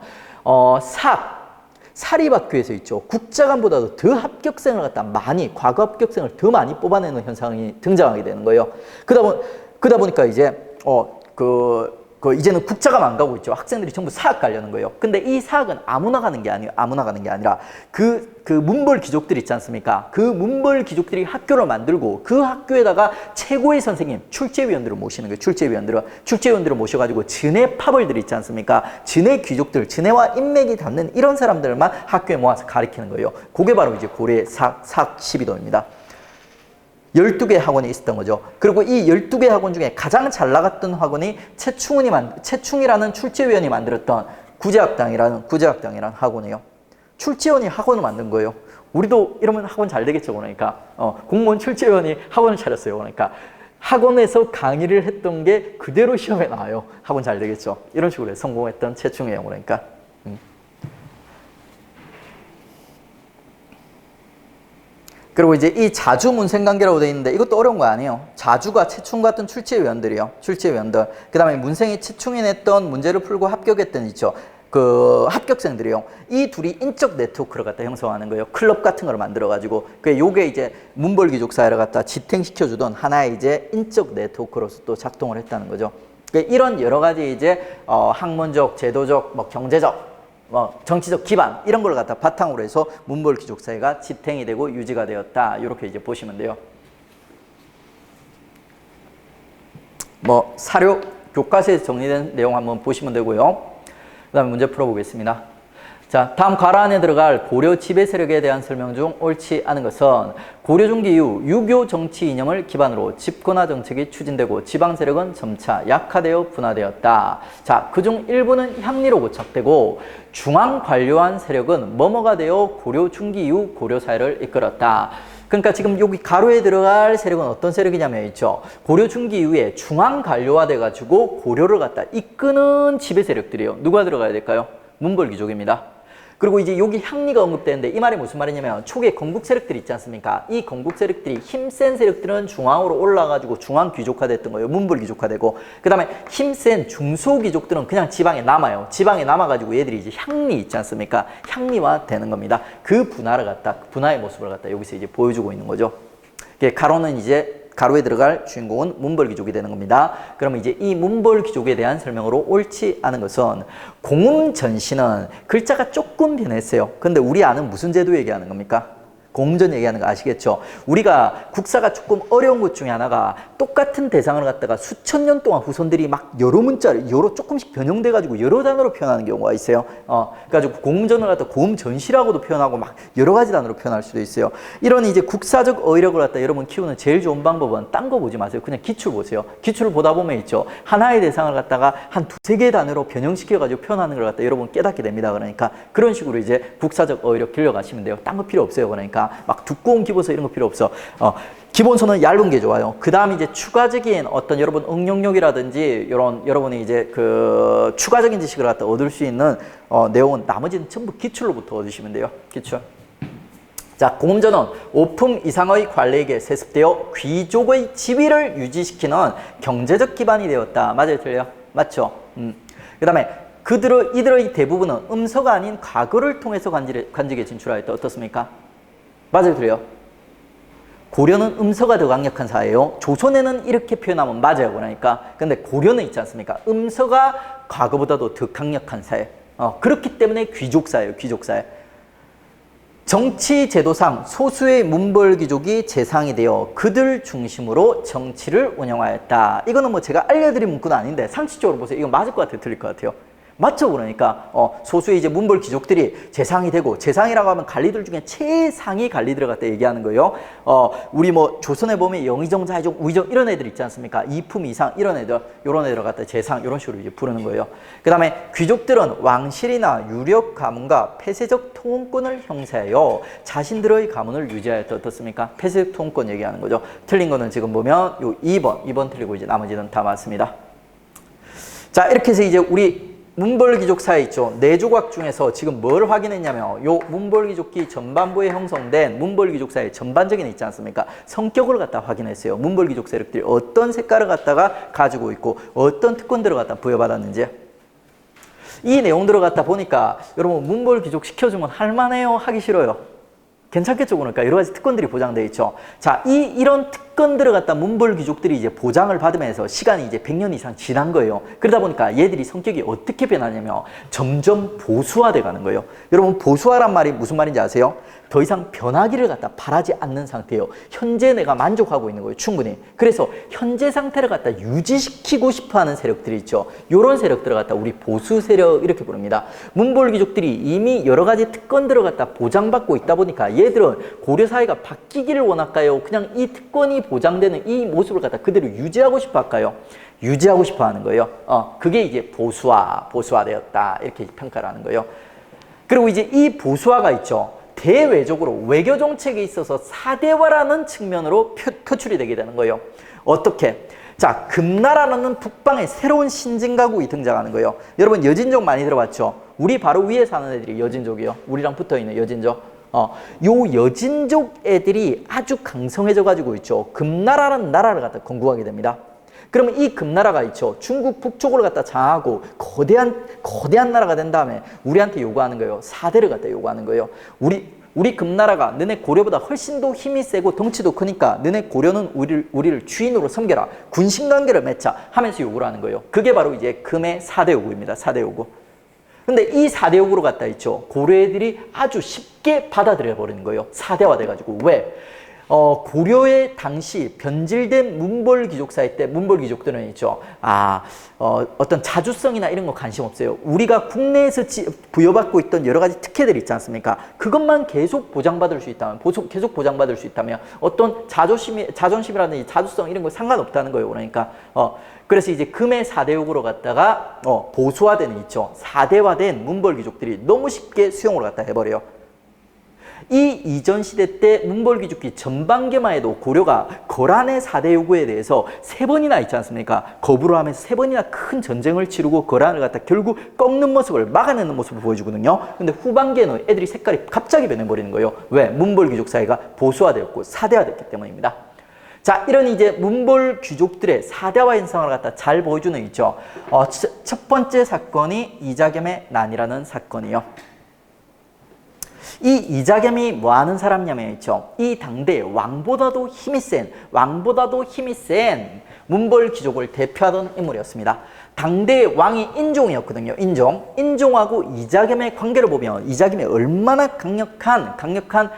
사립학교에서 있죠. 국자감보다도 더 합격생을 갖다 과거 합격생을 더 많이 뽑아내는 현상이 등장하게 되는 거예요. 그러다 보니까 이제 이제는 국자감 안 가고 있죠. 학생들이 전부 사학 가려는 거예요. 근데 이 사학은 아무나 가는 게 아니라 그 문벌 귀족들 있지 않습니까? 그 문벌 귀족들이 학교를 만들고 그 학교에다가 최고의 선생님, 출제위원들을 모시는 거예요. 출제위원들을 모셔가지고 진해 파벌들 있지 않습니까? 진해 귀족들, 진해와 인맥이 닿는 이런 사람들만 학교에 모아서 가르치는 거예요. 그게 바로 이제 고려의 사학 12도입니다. 12개 학원이 있었던 거죠. 그리고 이 12개 학원 중에 가장 잘 나갔던 학원이 최충이라는 출제위원이 만들었던 구제학당이라는 학원이에요. 출제위원이 학원을 만든 거예요. 우리도 이러면 학원 잘 되겠죠. 그러니까 공무원 출제위원이 학원을 차렸어요. 그러니까 학원에서 강의를 했던 게 그대로 시험에 나와요. 학원 잘 되겠죠. 이런 식으로 성공했던 최충이에요. 그러니까. 그리고 이제 이 자주 문생관계라고 되어 있는데 이것도 어려운 거 아니에요. 자주가 최충 같은 출제위원들. 그 다음에 문생이 최충이 냈던 문제를 풀고 합격했던 있죠. 그 합격생들이요. 이 둘이 인적 네트워크를 갖다 형성하는 거예요. 클럽 같은 걸 만들어가지고. 요게 이제 문벌귀족 사회를 갖다 지탱시켜주던 하나의 이제 인적 네트워크로서 또 작동을 했다는 거죠. 이런 여러 가지 이제 학문적, 제도적, 뭐 경제적, 정치적 기반 이런 걸 갖다 바탕으로 해서 문벌귀족 사회가 지탱이 되고 유지가 되었다. 이렇게 이제 보시면 돼요. 사료 교과서에서 정리된 내용 한번 보시면 되고요. 그 다음에 문제 풀어보겠습니다. 자, 다음 괄호 안에 들어갈 고려 지배 세력에 대한 설명 중 옳지 않은 것은 고려 중기 이후 유교 정치 이념을 기반으로 집권화 정책이 추진되고 지방 세력은 점차 약화되어 분화되었다. 자, 그중 일부는 향리로 고착되고 중앙 관료한 세력은 뭐뭐가 되어 고려 중기 이후 고려 사회를 이끌었다. 그러니까 지금 여기 가로에 들어갈 세력은 어떤 세력이냐면 있죠. 고려 중기 이후에 중앙 관료화돼 가지고 고려를 갖다 이끄는 지배 세력들이에요. 누가 들어가야 될까요? 문벌귀족입니다. 그리고 이제 여기 향리가 언급되는데 이 말이 무슨 말이냐면 초기에 건국 세력들이 있지 않습니까? 이 건국 세력들이 힘센 세력들은 중앙으로 올라가지고 중앙 귀족화됐던 거예요. 문벌 귀족화되고 그 다음에 힘센 중소 귀족들은 그냥 지방에 남아요. 지방에 남아가지고 얘들이 이제 향리 있지 않습니까? 향리화 되는 겁니다. 그 분화를 갖다 분화의 모습을 갖다 여기서 이제 보여주고 있는 거죠. 가로는 이제 가로에 들어갈 주인공은 문벌 귀족이 되는 겁니다. 그러면 이제 이 문벌 귀족에 대한 설명으로 옳지 않은 것은 공음전시는 글자가 조금 변했어요. 근데 우리 아는 무슨 제도 얘기하는 겁니까? 공전 얘기하는 거 아시겠죠? 우리가 국사가 조금 어려운 것 중에 하나가 똑같은 대상을 갖다가 수천 년 동안 후손들이 막 여러 문자를 여러 조금씩 변형돼가지고 여러 단어로 표현하는 경우가 있어요. 그래가지고 공전을 갖다 고음전시라고도 표현하고 막 여러 가지 단어로 표현할 수도 있어요. 이런 이제 국사적 어휘력을 갖다 여러분 키우는 제일 좋은 방법은 딴 거 보지 마세요. 그냥 기출 보세요. 기출을 보다 보면 있죠. 하나의 대상을 갖다가 한 두세 개의 단어로 변형시켜가지고 표현하는 걸 갖다 여러분 깨닫게 됩니다. 그러니까 그런 식으로 이제 국사적 어휘력 길러가시면 돼요. 딴 거 필요 없어요. 그러니까 막 두꺼운 기본서 이런 거 필요 없어. 기본서는 얇은 게 좋아요. 그 다음 이제 추가적인 어떤 여러분 응용력이라든지 이런 여러분이 이제 그 추가적인 지식을 갖다 얻을 수 있는 내용은 나머지는 전부 기출로부터 얻으시면 돼요. 기출. 자, 공음전은 오품 이상의 관리에게 세습되어 귀족의 지위를 유지시키는 경제적 기반이 되었다. 맞아요, 틀려요? 맞죠? 그 다음에 이들의 대부분은 음서가 아닌 과거를 통해서 관직에 진출하였다. 어떻습니까? 맞아요, 틀려요? 고려는 음서가 더 강력한 사회예요. 조선에는 이렇게 표현하면 맞아요, 그러니까. 근데 고려는 있지 않습니까? 음서가 과거보다도 더 강력한 사회. 그렇기 때문에 귀족사예요, 귀족사회. 정치 제도상 소수의 문벌 귀족이 재상이 되어 그들 중심으로 정치를 운영하였다. 이거는 뭐 제가 알려드린 문구는 아닌데 상식적으로 보세요. 이거 맞을 것 같아요, 틀릴 것 같아요? 맞죠? 그러니까 소수의 이제 문벌 귀족들이 재상이 되고, 재상이라고 하면 관리들 중에 최상위 관리들을 갖다 얘기하는 거예요. 우리 뭐 조선에 보면 영의정, 자의정, 우의정 이런 애들 있지 않습니까? 이품 이상 이런 애들, 요런 애들을 갖다 재상 이런 식으로 이제 부르는 거예요. 그 다음에 귀족들은 왕실이나 유력 가문과 폐쇄적 통혼권을 형사하여 자신들의 가문을 유지하였다. 어떻습니까? 폐쇄적 통혼권 얘기하는 거죠. 틀린 거는 지금 보면 요 2번 틀리고 이제 나머지는 다 맞습니다. 자, 이렇게 해서 이제 우리 문벌 귀족 사회 있죠. 네 조각 중에서 지금 뭘 확인했냐면 요 문벌 귀족기 전반부에 형성된 문벌 귀족 사회 전반적인 있지 않습니까? 성격을 갖다 확인했어요. 문벌 귀족 세력들이 어떤 색깔을 갖다가 가지고 있고 어떤 특권들을 갖다 부여받았는지. 이 내용들을 갖다 보니까 여러분 문벌 귀족 시켜주면 할만해요? 하기 싫어요? 괜찮겠죠? 그러니까 여러 가지 특권들이 보장되어 있죠. 자, 이런 특권들을 갖다 문벌 귀족들이 이제 보장을 받으면서 시간이 이제 100년 이상 지난 거예요. 그러다 보니까 얘들이 성격이 어떻게 변하냐면 점점 보수화돼 가는 거예요. 여러분 보수화란 말이 무슨 말인지 아세요? 더 이상 변하기를 갖다 바라지 않는 상태예요. 현재 내가 만족하고 있는 거예요. 충분히. 그래서 현재 상태를 갖다 유지시키고 싶어하는 세력들이 있죠. 이런 세력들을 갖다 우리 보수 세력 이렇게 부릅니다. 문벌 귀족들이 이미 여러 가지 특권들을 갖다 보장받고 있다 보니까 얘들은 고려 사회가 바뀌기를 원할까요? 그냥 이 특권이 보장되는 이 모습을 갖다 그대로 유지하고 싶어 할까요? 유지하고 싶어 하는 거예요. 그게 이제 보수화되었다. 이렇게 평가를 하는 거예요. 그리고 이제 이 보수화가 있죠. 대외적으로 외교 정책에 있어서 사대화라는 측면으로 표출이 되게 되는 거예요. 어떻게? 자, 금나라라는 북방의 새로운 신진가국이 등장하는 거예요. 여러분 여진족 많이 들어봤죠? 우리 바로 위에 사는 애들이 여진족이에요. 우리랑 붙어있는 여진족. 요 여진족 애들이 아주 강성해져 가지고 있죠. 금나라라는 나라를 갖다 건국하게 됩니다. 그러면 이 금나라가 있죠. 중국 북쪽을 갖다 장하고 거대한 나라가 된 다음에 우리한테 요구하는 거예요. 사대를 갖다 요구하는 거예요. 우리 금나라가 너네 고려보다 훨씬 더 힘이 세고 덩치도 크니까 너네 고려는 우리를 주인으로 섬겨라. 군신관계를 맺자 하면서 요구를 하는 거예요. 그게 바로 이제 금의 4대 요구입니다. 4대 요구. 근데 이 4대 요구로 갖다 있죠. 고려 애들이 아주 쉽게 받아들여 버리는 거예요. 4대화 돼가지고. 왜? 고려의 당시 변질된 문벌 귀족 사회 때 문벌 귀족들은 있죠. 어떤 자주성이나 이런 거 관심 없어요. 우리가 국내에서 부여받고 있던 여러 가지 특혜들 있지 않습니까? 그것만 계속 보장받을 수 있다면, 계속 보장받을 수 있다면 어떤 자존심이라든지 자주성 이런 거 상관없다는 거예요. 그러니까 그래서 이제 금의 4대 요구로 갖다가 보수화된 있죠. 4대화된 문벌 귀족들이 너무 쉽게 수용을 갖다 해버려요. 이 이전 시대 때 문벌귀죽기 전반기만 해도 고려가 거란의 4대 요구에 대해서 3번이나 있지 않습니까? 거부를 하면서 3번이나 큰 전쟁을 치르고 거란을 갖다 결국 꺾는 모습을 막아내는 모습을 보여주거든요. 근데 후반기에는 애들이 색깔이 갑자기 변해버리는 거예요. 왜? 문벌귀족 사회가 보수화되었고 4대화됐기 때문입니다. 자, 이런 이제 문벌 귀족들의 4대화 현상을 갖다 잘 보여주는 있죠. 첫 번째 사건이 이자겸의 난이라는 사건이요. 이 이자겸이 뭐 하는 사람냐면 있죠. 이 당대에 왕보다도 힘이 센 문벌 귀족을 대표하던 인물이었습니다. 당대의 왕이 인종이었거든요. 인종하고 이자겸의 관계를 보면 이자겸이 얼마나 강력한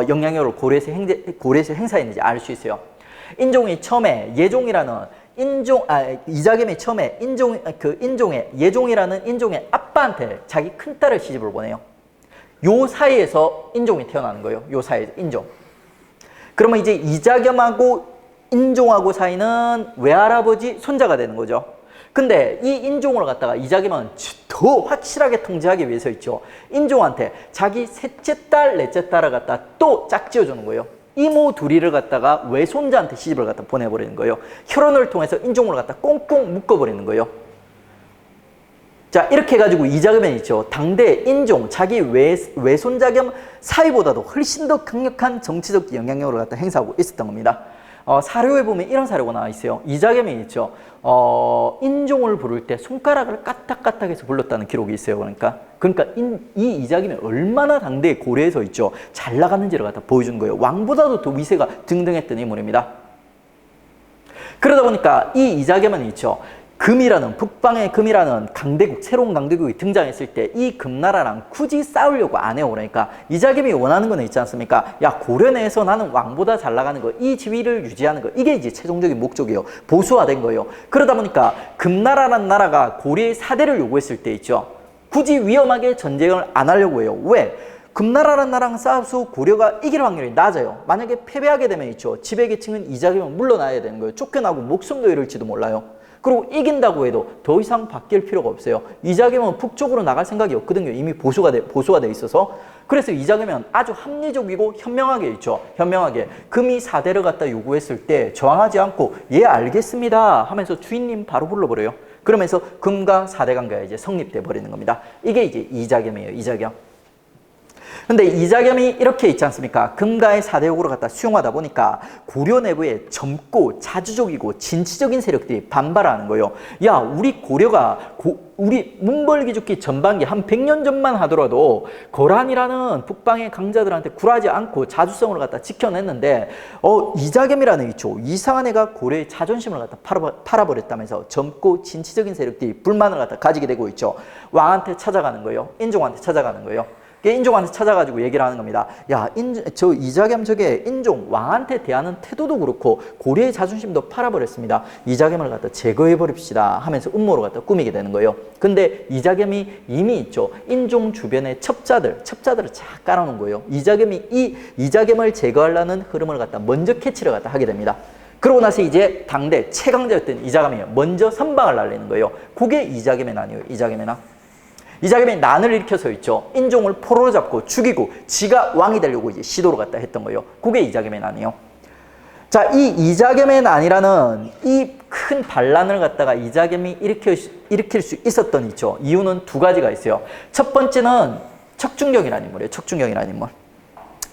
영향력을 고려해서 행사했는지 알 수 있어요. 인종이 처음에 이자겸이 처음에 예종이라는 인종의 아빠한테 자기 큰딸을 시집을 보내요. 요 사이에서 인종이 태어나는 거예요. 요 사이에서 인종. 그러면 이제 이자겸하고 인종하고 사이는 외할아버지 손자가 되는 거죠. 근데 이 인종을 갖다가 이자겸은 더 확실하게 통제하기 위해서 있죠. 인종한테 자기 셋째 딸, 넷째 딸을 갖다 또 짝지어주는 거예요. 이모 둘이를 갖다가 외손자한테 시집을 갖다 보내버리는 거예요. 혈연을 통해서 인종을 갖다 꽁꽁 묶어버리는 거예요. 자, 이렇게 해가지고 이자겸은 있죠. 당대 인종, 자기 외손자 겸 사위보다도 훨씬 더 강력한 정치적 영향력을 갖다 행사하고 있었던 겁니다. 사료에 보면 이런 사료가 나와 있어요. 이자겸이 있죠. 인종을 부를 때 손가락을 까딱까딱해서 불렀다는 기록이 있어요. 그러니까 이 이자겸이 얼마나 당대에 고려해서 있죠. 잘 나갔는지를 갖다 보여주는 거예요. 왕보다도 더 위세가 등등했던 인물입니다. 그러다 보니까 이 이자겸은 있죠. 북방의 금이라는 새로운 강대국이 등장했을 때 이 금나라랑 굳이 싸우려고 안 해요. 그러니까 이자겸이 원하는 거는 있지 않습니까? 야, 고려 내에서 나는 왕보다 잘 나가는 거, 이 지위를 유지하는 거, 이게 이제 최종적인 목적이에요. 보수화된 거예요. 그러다 보니까 금나라라는 나라가 고려의 4대를 요구했을 때 있죠. 굳이 위험하게 전쟁을 안 하려고 해요. 왜? 금나라라는 나라랑 싸워서 고려가 이길 확률이 낮아요. 만약에 패배하게 되면 있죠. 지배계층은 이자겸은 물러나야 되는 거예요. 쫓겨나고 목숨도 잃을지도 몰라요. 그리고 이긴다고 해도 더 이상 바뀔 필요가 없어요. 이자겸은 북쪽으로 나갈 생각이 없거든요. 이미 보수가 돼 있어서. 그래서 이자겸은 아주 합리적이고 현명하게 있죠. 현명하게 금이 4대를 갖다 요구했을 때 저항하지 않고 예 알겠습니다 하면서 주인님 바로 불러버려요. 그러면서 금과 4대 관계가 이제 성립돼 버리는 겁니다. 이게 이제 이자겸이에요. 이자겸. 근데 이자겸이 이렇게 있지 않습니까? 금가의 4대 요구를 갖다 수용하다 보니까 고려 내부에 젊고 자주적이고 진취적인 세력들이 반발하는 거예요. 야, 우리 고려가 우리 문벌귀죽기 전반기 한 100년 전만 하더라도 거란이라는 북방의 강자들한테 굴하지 않고 자주성을 갖다 지켜냈는데 이자겸이라는 있죠. 이상한 애가 고려의 자존심을 갖다 팔아버렸다면서 젊고 진취적인 세력들이 불만을 갖다 가지게 되고 있죠. 왕한테 찾아가는 거예요. 인종한테 찾아가는 거예요. 인종한테 찾아가지고 얘기를 하는 겁니다. 야, 저 이자겸 저게 인종, 왕한테 대하는 태도도 그렇고 고려의 자존심도 팔아버렸습니다. 이자겸을 갖다 제거해버립시다 하면서 음모를 갖다 꾸미게 되는 거예요. 근데 이자겸이 이미 있죠. 인종 주변에 첩자들을 쫙 깔아놓은 거예요. 이자겸을 제거하려는 흐름을 갖다 먼저 캐치를 갖다 하게 됩니다. 그러고 나서 이제 당대 최강자였던 이자겸이 먼저 선방을 날리는 거예요. 그게 이자겸의 난이에요. 이자겸이 난을 일으켜서 있죠. 인종을 포로로 잡고 죽이고 지가 왕이 되려고 이제 시도를 갖다 했던 거예요. 그게 이자겸의 난이에요. 자, 이 이자겸의 난이라는 이 큰 반란을 갖다가 이자겸이 일으킬 수 있었던 있죠. 이유는 두 가지가 있어요. 첫 번째는 척준경이라는 인물이에요. 척준경이라는 인물.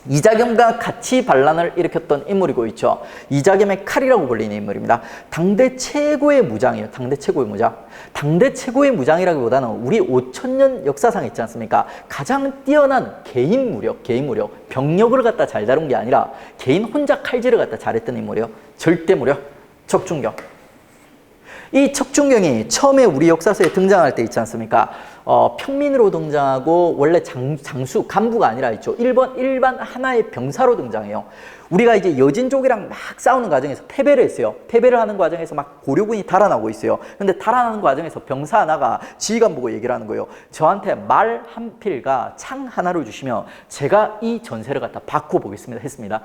이자겸과 같이 반란을 일으켰던 인물이고 있죠. 이자겸의 칼이라고 불리는 인물입니다. 당대 최고의 무장이에요. 당대 최고의 무장. 당대 최고의 무장이라기보다는 우리 5000년 역사상 있지 않습니까? 가장 뛰어난 개인 무력, 병력을 갖다 잘 다룬 게 아니라 개인 혼자 칼질을 갖다 잘했던 인물이에요. 절대 무력, 척준경. 이 척준경이 처음에 우리 역사서에 등장할 때 있지 않습니까? 평민으로 등장하고 원래 장수, 간부가 아니라 있죠. 일반 하나의 병사로 등장해요. 우리가 이제 여진족이랑 막 싸우는 과정에서 패배를 했어요. 패배를 하는 과정에서 막 고려군이 달아나고 있어요. 근데 달아나는 과정에서 병사 하나가 지휘관 보고 얘기를 하는 거예요. 저한테 말 한 필과 창 하나를 주시면 제가 이 전세를 갖다 바꿔보겠습니다 했습니다.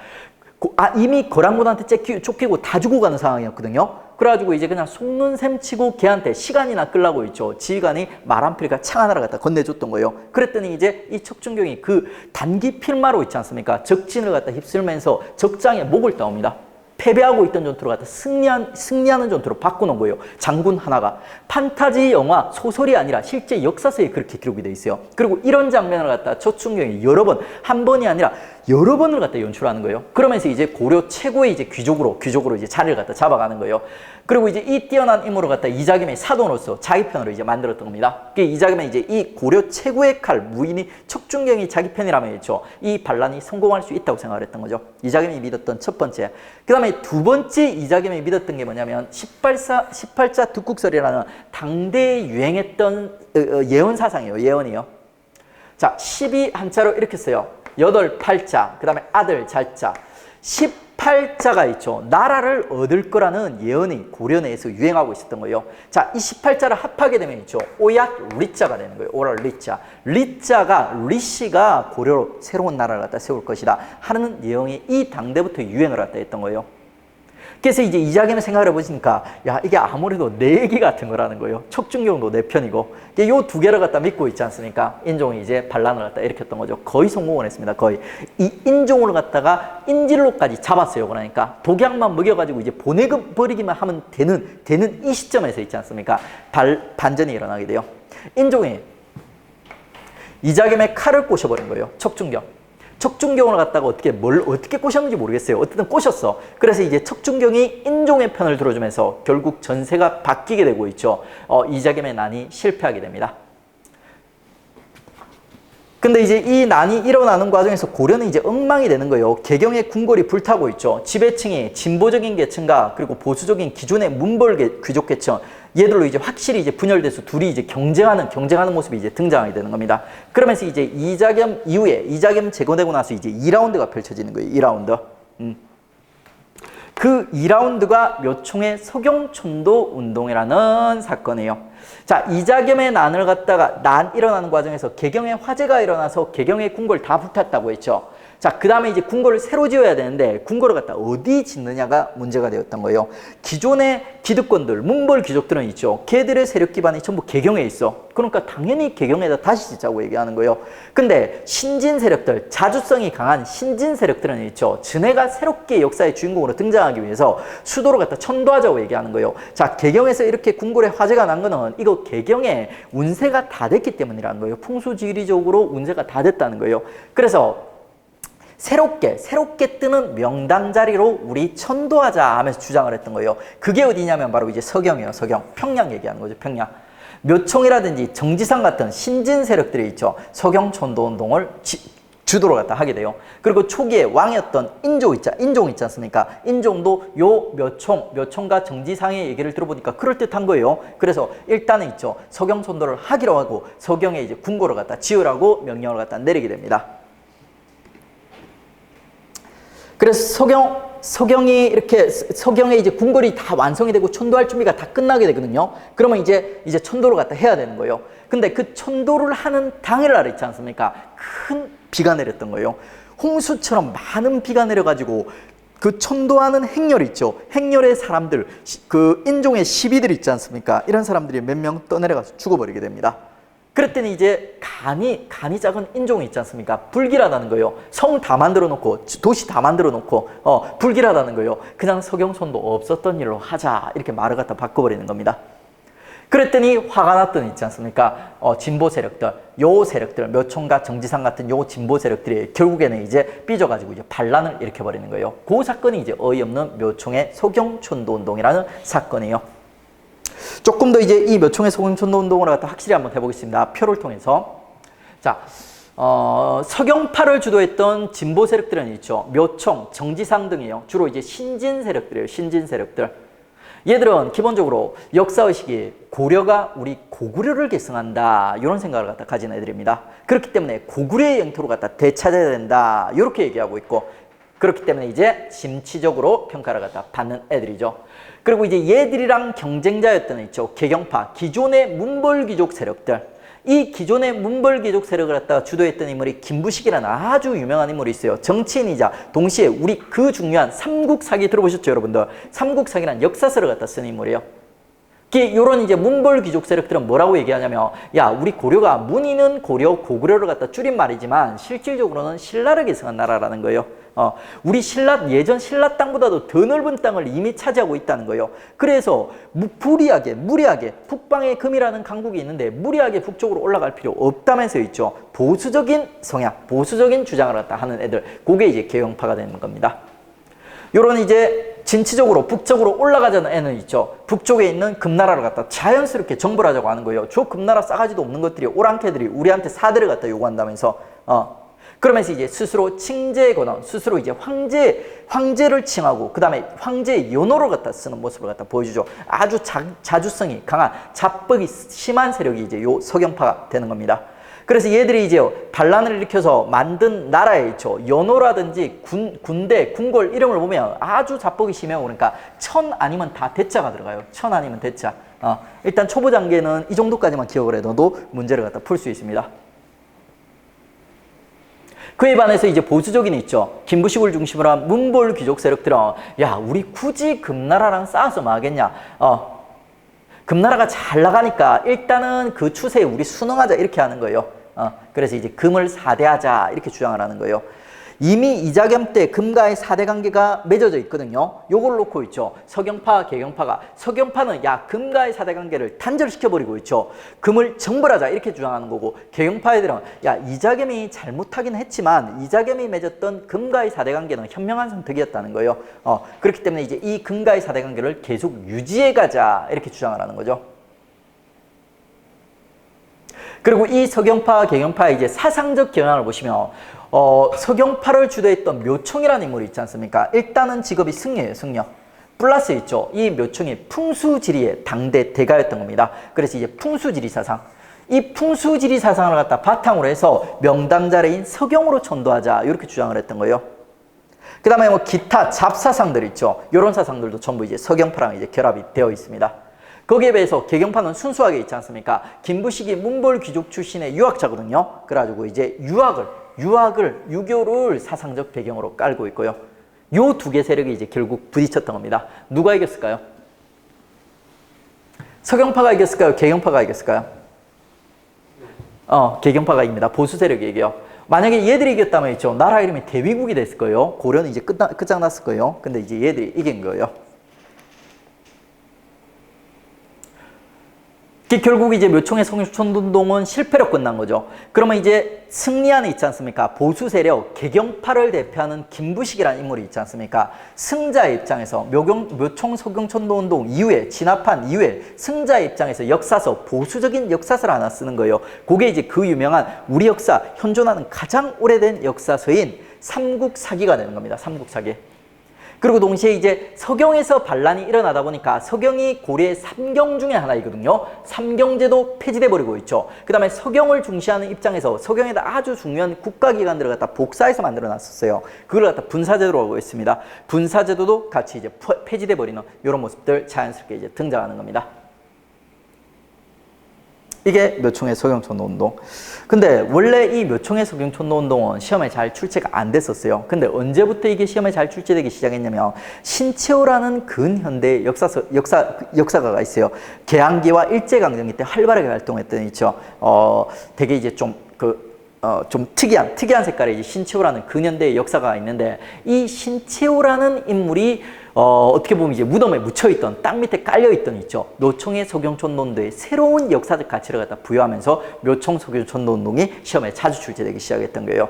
이미 거란군한테 쫓기고 다 죽어가는 상황이었거든요. 그래가지고 이제 그냥 속는 셈 치고 걔한테 시간이나 끌라고 있죠. 지휘관이 말 한 필가 창 하나를 갖다 건네줬던 거예요. 그랬더니 이제 이 척준경이 그 단기 필마로 있지 않습니까? 적진을 갖다 휩쓸면서 적장의 목을 따옵니다. 패배하고 있던 전투를 갖다 승리하는 전투로 바꾸는 거예요. 장군 하나가. 판타지 영화, 소설이 아니라 실제 역사서에 그렇게 기록이 돼 있어요. 그리고 이런 장면을 갖다 척준경이 여러 번, 한 번이 아니라 여러 번을 갖다 연출하는 거예요. 그러면서 이제 고려 최고의 이제 귀족으로 이제 자리를 갖다 잡아가는 거예요. 그리고 이제 이 뛰어난 인물을 갖다 이자겸의 사돈으로서 자기 편으로 이제 만들었던 겁니다. 이자겸은 이제 이 고려 최고의 칼 무인이 척준경이 자기 편이라면 했죠. 이 반란이 성공할 수 있다고 생각을 했던 거죠. 이자겸이 믿었던 첫 번째. 그 다음에 두 번째 이자겸이 믿었던 게 뭐냐면 18자 득국설이라는 당대에 유행했던 예언 사상이에요. 예언이요. 자, 12 한자로 이렇게 써요. 8 팔자, 그 다음에 아들 잘자, 18자가 있죠. 나라를 얻을 거라는 예언이 고려 내에서 유행하고 있었던 거예요. 자, 이 18자를 합하게 되면 있죠. 오얏 리자가 되는 거예요. 오랄 리자. 리씨가 고려로 새로운 나라를 갖다 세울 것이다 하는 내용이 이 당대부터 유행을 갖다 했던 거예요. 그래서 이제 이자겸의 생각을 해보시니까 야, 이게 아무래도 내 얘기 같은 거라는 거예요. 척준경도 내 편이고 요 두 개를 갖다 믿고 있지 않습니까? 인종이 이제 반란을 갖다 일으켰던 거죠. 거의 성공을 했습니다. 거의. 이 인종을 갖다가 인질로까지 잡았어요. 그러니까 독약만 먹여가지고 이제 보내버리기만 하면 되는 이 시점에서 있지 않습니까? 반전이 일어나게 돼요. 인종이 이자겸의 칼을 꼬셔버린 거예요. 척준경을 갖다가 어떻게 꼬셨는지 모르겠어요. 어쨌든 꼬셨어. 그래서 이제 척준경이 인종의 편을 들어주면서 결국 전세가 바뀌게 되고 있죠. 이자겸의 난이 실패하게 됩니다. 근데 이제 이 난이 일어나는 과정에서 고려는 이제 엉망이 되는 거예요. 개경의 궁궐이 불타고 있죠. 지배층이 진보적인 계층과 그리고 보수적인 기존의 문벌 귀족 계층, 얘들로 이제 확실히 이제 분열돼서 둘이 이제 경쟁하는 모습이 이제 등장하게 되는 겁니다. 그러면서 이제 이자겸 이후에 이자겸 제거되고 나서 이제 2라운드가 펼쳐지는 거예요. 2라운드. 그 2라운드가 묘총의 서경촌도 운동이라는 사건이에요. 자, 이자겸의 난을 갖다가 일어나는 과정에서 개경의 화재가 일어나서 개경의 궁궐 다 불탔다고 했죠. 자, 그 다음에 이제 궁궐을 새로 지어야 되는데 궁궐을 갖다 어디 짓느냐가 문제가 되었던 거예요. 기존의 기득권들, 문벌 귀족들은 있죠. 걔들의 세력 기반이 전부 개경에 있어. 그러니까 당연히 개경에다 다시 짓자고 얘기하는 거예요. 근데 신진 세력들, 자주성이 강한 신진 세력들은 있죠. 즈네가 새롭게 역사의 주인공으로 등장하기 위해서 수도를 갖다 천도하자고 얘기하는 거예요. 자, 개경에서 이렇게 궁궐에 화재가 난 거는 이거 개경에 운세가 다 됐기 때문이라는 거예요. 풍수지리적으로 운세가 다 됐다는 거예요. 그래서 새롭게 뜨는 명당 자리로 우리 천도하자 하면서 주장을 했던 거예요. 그게 어디냐면 바로 이제 서경이에요. 서경. 평양 얘기하는 거죠. 평양. 묘총이라든지 정지상 같은 신진 세력들이 있죠. 서경 천도 운동을 주도로 갖다 하게 돼요. 그리고 초기에 왕이었던 인종 있지 않습니까? 인종도 요 묘총과 정지상의 얘기를 들어보니까 그럴듯한 거예요. 그래서 일단은 있죠. 서경 천도를 하기로 하고 서경에 이제 궁궐을 갖다 지으라고 명령을 갖다 내리게 됩니다. 그래서 서경에 이제 궁궐이 다 완성이 되고 천도할 준비가 다 끝나게 되거든요. 그러면 이제 천도를 갖다 해야 되는 거예요. 근데 그 천도를 하는 당일날 있지 않습니까? 큰 비가 내렸던 거예요. 홍수처럼 많은 비가 내려가지고 그 천도하는 행렬 있죠. 행렬의 사람들, 그 인종의 시비들 있지 않습니까? 이런 사람들이 몇 명 떠내려가서 죽어버리게 됩니다. 그랬더니 이제 간이 작은 인종이 있지 않습니까? 불길하다는 거예요. 성 다 만들어 놓고 도시 다 만들어 놓고 불길하다는 거예요. 그냥 서경촌도 없었던 일로 하자 이렇게 말을 갖다 바꿔버리는 겁니다. 그랬더니 화가 났더니 있지 않습니까? 진보 세력들, 요 세력들, 묘총과 정지상 같은 요 진보 세력들이 결국에는 이제 삐져가지고 이제 반란을 일으켜버리는 거예요. 그 사건이 이제 어이없는 묘총의 서경촌도 운동이라는 사건이에요. 조금 더 이제 이 묘총의 서경촌도 운동을 갖다 확실히 한번 해보겠습니다. 표를 통해서. 자, 서경파를 주도했던 진보 세력들은 있죠. 묘총, 정지상 등이에요. 주로 이제 신진 세력들이에요. 신진 세력들. 얘들은 기본적으로 역사의식이 고려가 우리 고구려를 계승한다 이런 생각을 갖다 가진 애들입니다. 그렇기 때문에 고구려의 영토를 갖다 되찾아야 된다 이렇게 얘기하고 있고, 그렇기 때문에 이제 심치적으로 평가를 갖다 받는 애들이죠. 그리고 이제 얘들이랑 경쟁자였던 있죠. 개경파, 기존의 문벌귀족 세력들. 이 기존의 문벌귀족 세력을 갖다가 주도했던 인물이 김부식이라는 아주 유명한 인물이 있어요. 정치인이자 동시에 우리 그 중요한 삼국사기 들어보셨죠, 여러분들? 삼국사기란 역사서를 갖다 쓴 인물이에요. 이런 이제 문벌 귀족 세력들은 뭐라고 얘기하냐면, 야, 우리 고려가 문의는 고려, 고구려를 갖다 줄인 말이지만 실질적으로는 신라를 계승한 나라라는 거예요. 우리 신라, 예전 신라 땅보다도 더 넓은 땅을 이미 차지하고 있다는 거예요. 그래서 무리하게 북방에 금이라는 강국이 있는데 무리하게 북쪽으로 올라갈 필요 없다면서 있죠. 보수적인 성향, 보수적인 주장을 갖다 하는 애들, 그게 이제 개혁파가 되는 겁니다. 요런 이제 진취적으로 북쪽으로 올라가자는 애는 있죠. 북쪽에 있는 금나라를 갖다 자연스럽게 정벌 하자고 하는 거예요. 저 금나라 싸가지도 없는 것들이, 오랑캐들이 우리한테 사대를 갖다 요구한다면서, 그러면서 이제 스스로 칭제의 권한, 스스로 이제 황제를 칭하고, 그 다음에 황제의 연호를 갖다 쓰는 모습을 갖다 보여주죠. 아주 자주성이 강한, 자뻑이 심한 세력이 이제 요 서경파가 되는 겁니다. 그래서 얘들이 이제 반란을 일으켜서 만든 나라에 있죠. 연호라든지 군대, 궁궐 이름을 보면 아주 자뻑이 심해요. 그러니까 천 아니면 다 대자가 들어가요. 천 아니면 대자. 일단 초보 단계는 이 정도까지만 기억을 해둬도 문제를 갖다 풀 수 있습니다. 그에 반해서 이제 보수적인 있죠. 김부식을 중심으로 한 문벌 귀족 세력들은, 야, 우리 굳이 금나라랑 싸워서 뭐 하겠냐. 금나라가 잘 나가니까 일단은 그 추세에 우리 순응하자, 이렇게 하는 거예요. 그래서 이제 금을 사대하자, 이렇게 주장을 하는 거예요. 이미 이자겸 때 금과의 사대 관계가 맺어져 있거든요. 요걸 놓고 있죠. 서경파, 개경파가. 서경파는 야, 금과의 사대 관계를 단절시켜버리고 있죠. 금을 정벌하자, 이렇게 주장하는 거고, 개경파 애들은 야, 이자겸이 잘못하긴 했지만 이자겸이 맺었던 금과의 사대 관계는 현명한 선택이었다는 거예요. 그렇기 때문에 이제 이 금과의 사대 관계를 계속 유지해가자, 이렇게 주장을 하는 거죠. 그리고 이 서경파, 개경파의 이제 사상적 경향을 보시면, 서경파를 주도했던 묘총이라는 인물이 있지 않습니까? 일단은 직업이 승려예요, 승려. 플러스 있죠. 이 묘총이 풍수지리의 당대 대가였던 겁니다. 그래서 이제 풍수지리 사상. 이 풍수지리 사상을 갖다 바탕으로 해서 명당자래인 서경으로 천도하자, 이렇게 주장을 했던 거예요. 그 다음에 뭐 기타 잡사상들 있죠. 이런 사상들도 전부 이제 서경파랑 이제 결합이 되어 있습니다. 거기에 비해서 개경파는 순수하게 있지 않습니까? 김부식이 문벌 귀족 출신의 유학자거든요. 그래가지고 이제 유교를 사상적 배경으로 깔고 있고요. 요 두 개 세력이 이제 결국 부딪혔던 겁니다. 누가 이겼을까요? 서경파가 이겼을까요? 개경파가 이겼을까요? 개경파가 이깁니다. 보수 세력이 이겨요. 만약에 얘들이 이겼다면 있죠. 나라 이름이 대위국이 됐을 거예요. 고려는 이제 끝장났을 거예요. 근데 이제 얘들이 이긴 거예요. 결국 이제 묘총의 성촌운동은 실패로 끝난 거죠. 그러면 이제 승리안에 있지 않습니까? 보수 세력, 개경파를 대표하는 김부식이라는 인물이 있지 않습니까? 승자의 입장에서 묘총 서경촌도운동 이후에, 진압한 이후에 승자의 입장에서 역사서, 보수적인 역사서를 하나 쓰는 거예요. 그게 이제 그 유명한 우리 역사, 현존하는 가장 오래된 역사서인 삼국사기가 되는 겁니다. 삼국사기. 그리고 동시에 이제 서경에서 반란이 일어나다 보니까 서경이 고려의 삼경 중에 하나이거든요. 삼경제도 폐지돼 버리고 있죠. 그 다음에 서경을 중시하는 입장에서 서경에다 아주 중요한 국가기관들을 갖다 복사해서 만들어 놨었어요. 그걸 갖다 분사제도로 하고 있습니다. 분사제도도 같이 이제 폐지돼 버리는 이런 모습들 자연스럽게 이제 등장하는 겁니다. 이게 묘총의 서경촌노운동. 근데 원래 이 묘총의 서경촌노운동은 시험에 잘 출제가 안 됐었어요. 근데 언제부터 이게 시험에 잘 출제되기 시작했냐면 신채호라는 근현대 역사가가 있어요. 개항기와 일제강점기 때 활발하게 활동했던 있죠. 되게 이제 좀 특이한 색깔의 이제 신채호라는 근현대의 역사가가 있는데, 이 신채호라는 인물이 어떻게 보면 이제 무덤에 묻혀있던, 땅 밑에 깔려있던 있죠. 묘총의 서경촌노운동의 새로운 역사적 가치를 갖다 부여하면서 묘총 서경촌노운동이 시험에 자주 출제되기 시작했던 거예요.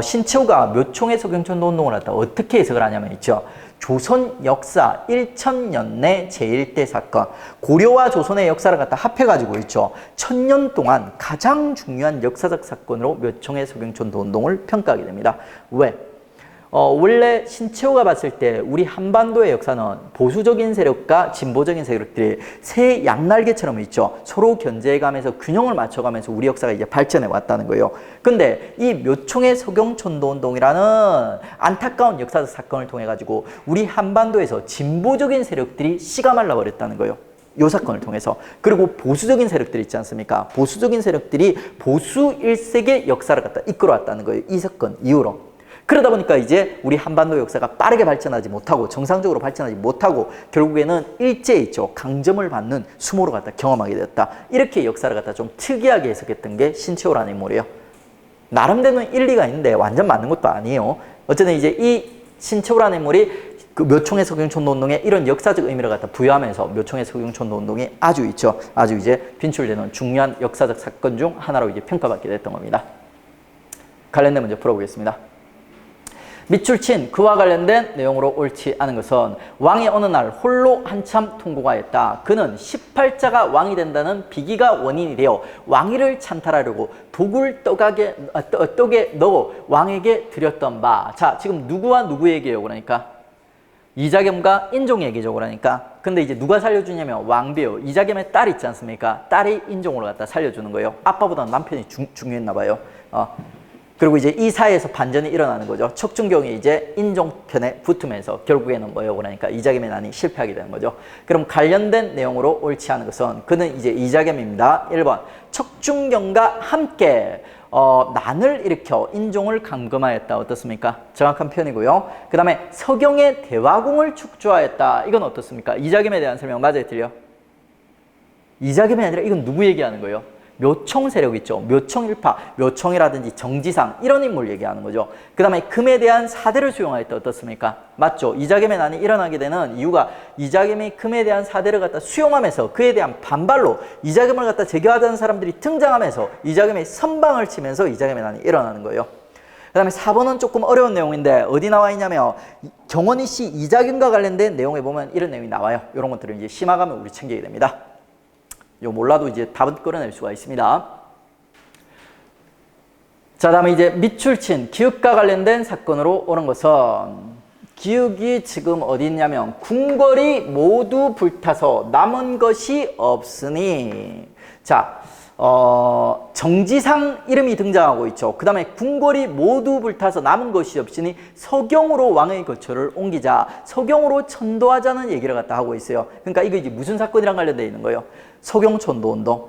신채호가 묘총의 서경촌노운동을 갖다 어떻게 해석을 하냐면 있죠. 조선 역사 1000년내 제1대 사건, 고려와 조선의 역사를 갖다 합해가지고 있죠. 1000년 동안 가장 중요한 역사적 사건으로 묘총의 서경촌노운동을 평가하게 됩니다. 왜? 원래 신채호가 봤을 때 우리 한반도의 역사는 보수적인 세력과 진보적인 세력들이 새 양날개처럼 있죠. 서로 견제해가면서 균형을 맞춰가면서 우리 역사가 이제 발전해 왔다는 거예요. 근데 이 묘총의 서경촌노운동이라는 안타까운 역사적 사건을 통해 가지고 우리 한반도에서 진보적인 세력들이 씨가 말라 버렸다는 거예요. 요 사건을 통해서. 그리고 보수적인 세력들이 있지 않습니까? 보수적인 세력들이 보수 일색의 역사를 갖다 이끌어왔다는 거예요. 이 사건 이후로. 그러다 보니까 이제 우리 한반도 역사가 빠르게 발전하지 못하고 정상적으로 발전하지 못하고 결국에는 일제히 강점을 받는 수모를 갖다 경험하게 되었다. 이렇게 역사를 갖다 좀 특이하게 해석했던 게 신채호라는 인물이에요. 나름대로는 일리가 있는데 완전 맞는 것도 아니에요. 어쨌든 이제 이 신채호라는 인물이 그 묘총의 석영촌노운동에 이런 역사적 의미를 갖다 부여하면서 묘총의 석영촌노운동이 아주 있죠. 아주 이제 빈출되는 중요한 역사적 사건 중 하나로 이제 평가받게 됐던 겁니다. 관련된 문제 풀어보겠습니다. 밑줄 친 그와 관련된 내용으로 옳지 않은 것은 왕이 어느 날 홀로 한참 통곡하였다. 그는 18자가 왕이 된다는 비기가 원인이 되어 왕위를 찬탈하려고 독을 떡에 넣어 왕에게 드렸던 바. 자, 지금 누구와 누구 얘기예요? 그러니까 이자겸과 인종 얘기죠. 그러니까 근데 이제 누가 살려주냐면 왕비요. 이자겸의 딸 있지 않습니까? 딸이 인종으로 갖다 살려주는 거예요. 아빠보다는 남편이 중요했나 봐요. 그리고 이제 이 사이에서 반전이 일어나는 거죠. 척준경이 이제 인종 편에 붙으면서 결국에는 뭐예요? 그러니까 이자겸의 난이 실패하게 되는 거죠. 그럼 관련된 내용으로 옳지 않은 것은 그는 이제 이자겸입니다. 1번 척준경과 함께 난을 일으켜 인종을 감금하였다. 어떻습니까? 정확한 표현이고요. 그 다음에 서경의 대화궁을 축조하였다. 이건 어떻습니까? 이자겸에 대한 설명 맞아요? 틀려? 이자겸이 아니라 이건 누구 얘기하는 거예요? 묘총 세력 있죠. 묘총 일파, 묘총이라든지 정지상 이런 인물 얘기하는 거죠. 그 다음에 금에 대한 사대를 수용하였다. 어떻습니까? 맞죠. 이자겸의 난이 일어나게 되는 이유가 이자겸이 금에 대한 사대를 갖다 수용하면서 그에 대한 반발로 이자겸을 갖다 제거하자는 사람들이 등장하면서 이자겸이 선방을 치면서 이자겸의 난이 일어나는 거예요. 그 다음에 4번은 조금 어려운 내용인데 어디 나와 있냐면 경원희 씨 이자겸과 관련된 내용에 보면 이런 내용이 나와요. 이런 것들을 이제 심화가면 우리 챙기게 됩니다. 이거 몰라도 이제 답은 끌어낼 수가 있습니다. 자, 다음에 이제 밑줄 친 기읍과 관련된 사건으로 오는 것은 기읍이 지금 어디 있냐면 궁궐이 모두 불타서 남은 것이 없으니 자, 정지상 이름이 등장하고 있죠. 그 다음에 궁궐이 모두 불타서 남은 것이 없으니 서경으로 왕의 거처를 옮기자, 서경으로 천도하자는 얘기를 갖다 하고 있어요. 그러니까 이거 이제 무슨 사건이랑 관련되어 있는 거예요? 서경천도운동.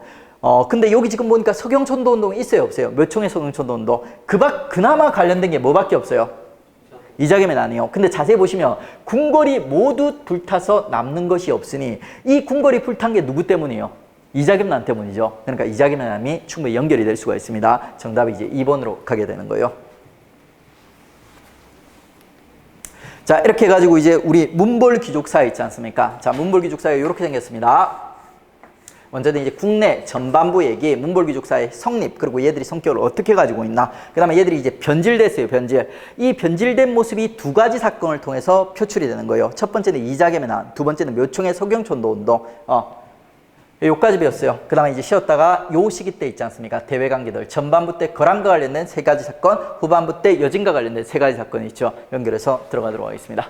근데 여기 지금 보니까 서경천도운동이 있어요, 없어요? 묘총의 서경천도운동. 그나마 관련된 게 뭐밖에 없어요? 이자겸의 난이요. 근데 자세히 보시면 궁궐이 모두 불타서 남는 것이 없으니 이 궁궐이 불탄 게 누구 때문이에요? 이자겸 난 때문이죠. 그러니까 이자겸의 난이 충분히 연결이 될 수가 있습니다. 정답이 이제 2번으로 가게 되는 거예요. 자, 이렇게 해가지고 이제 우리 문벌귀족사회 있지 않습니까? 자, 문벌귀족사회 이렇게 생겼습니다. 먼저는 이제 국내 전반부 얘기, 문벌귀족사의 성립, 그리고 얘들이 성격을 어떻게 가지고 있나. 그 다음에 얘들이 이제 변질됐어요, 변질. 이 변질된 모습이 두 가지 사건을 통해서 표출이 되는 거예요. 첫 번째는 이자겸의 난, 두 번째는 묘총의 서경촌도운동. 요까지 배웠어요. 그 다음에 이제 쉬었다가 요 시기 때 있지 않습니까? 대외관계들. 전반부 때 거란과 관련된 세 가지 사건, 후반부 때 여진과 관련된 세 가지 사건이 있죠. 연결해서 들어가도록 하겠습니다.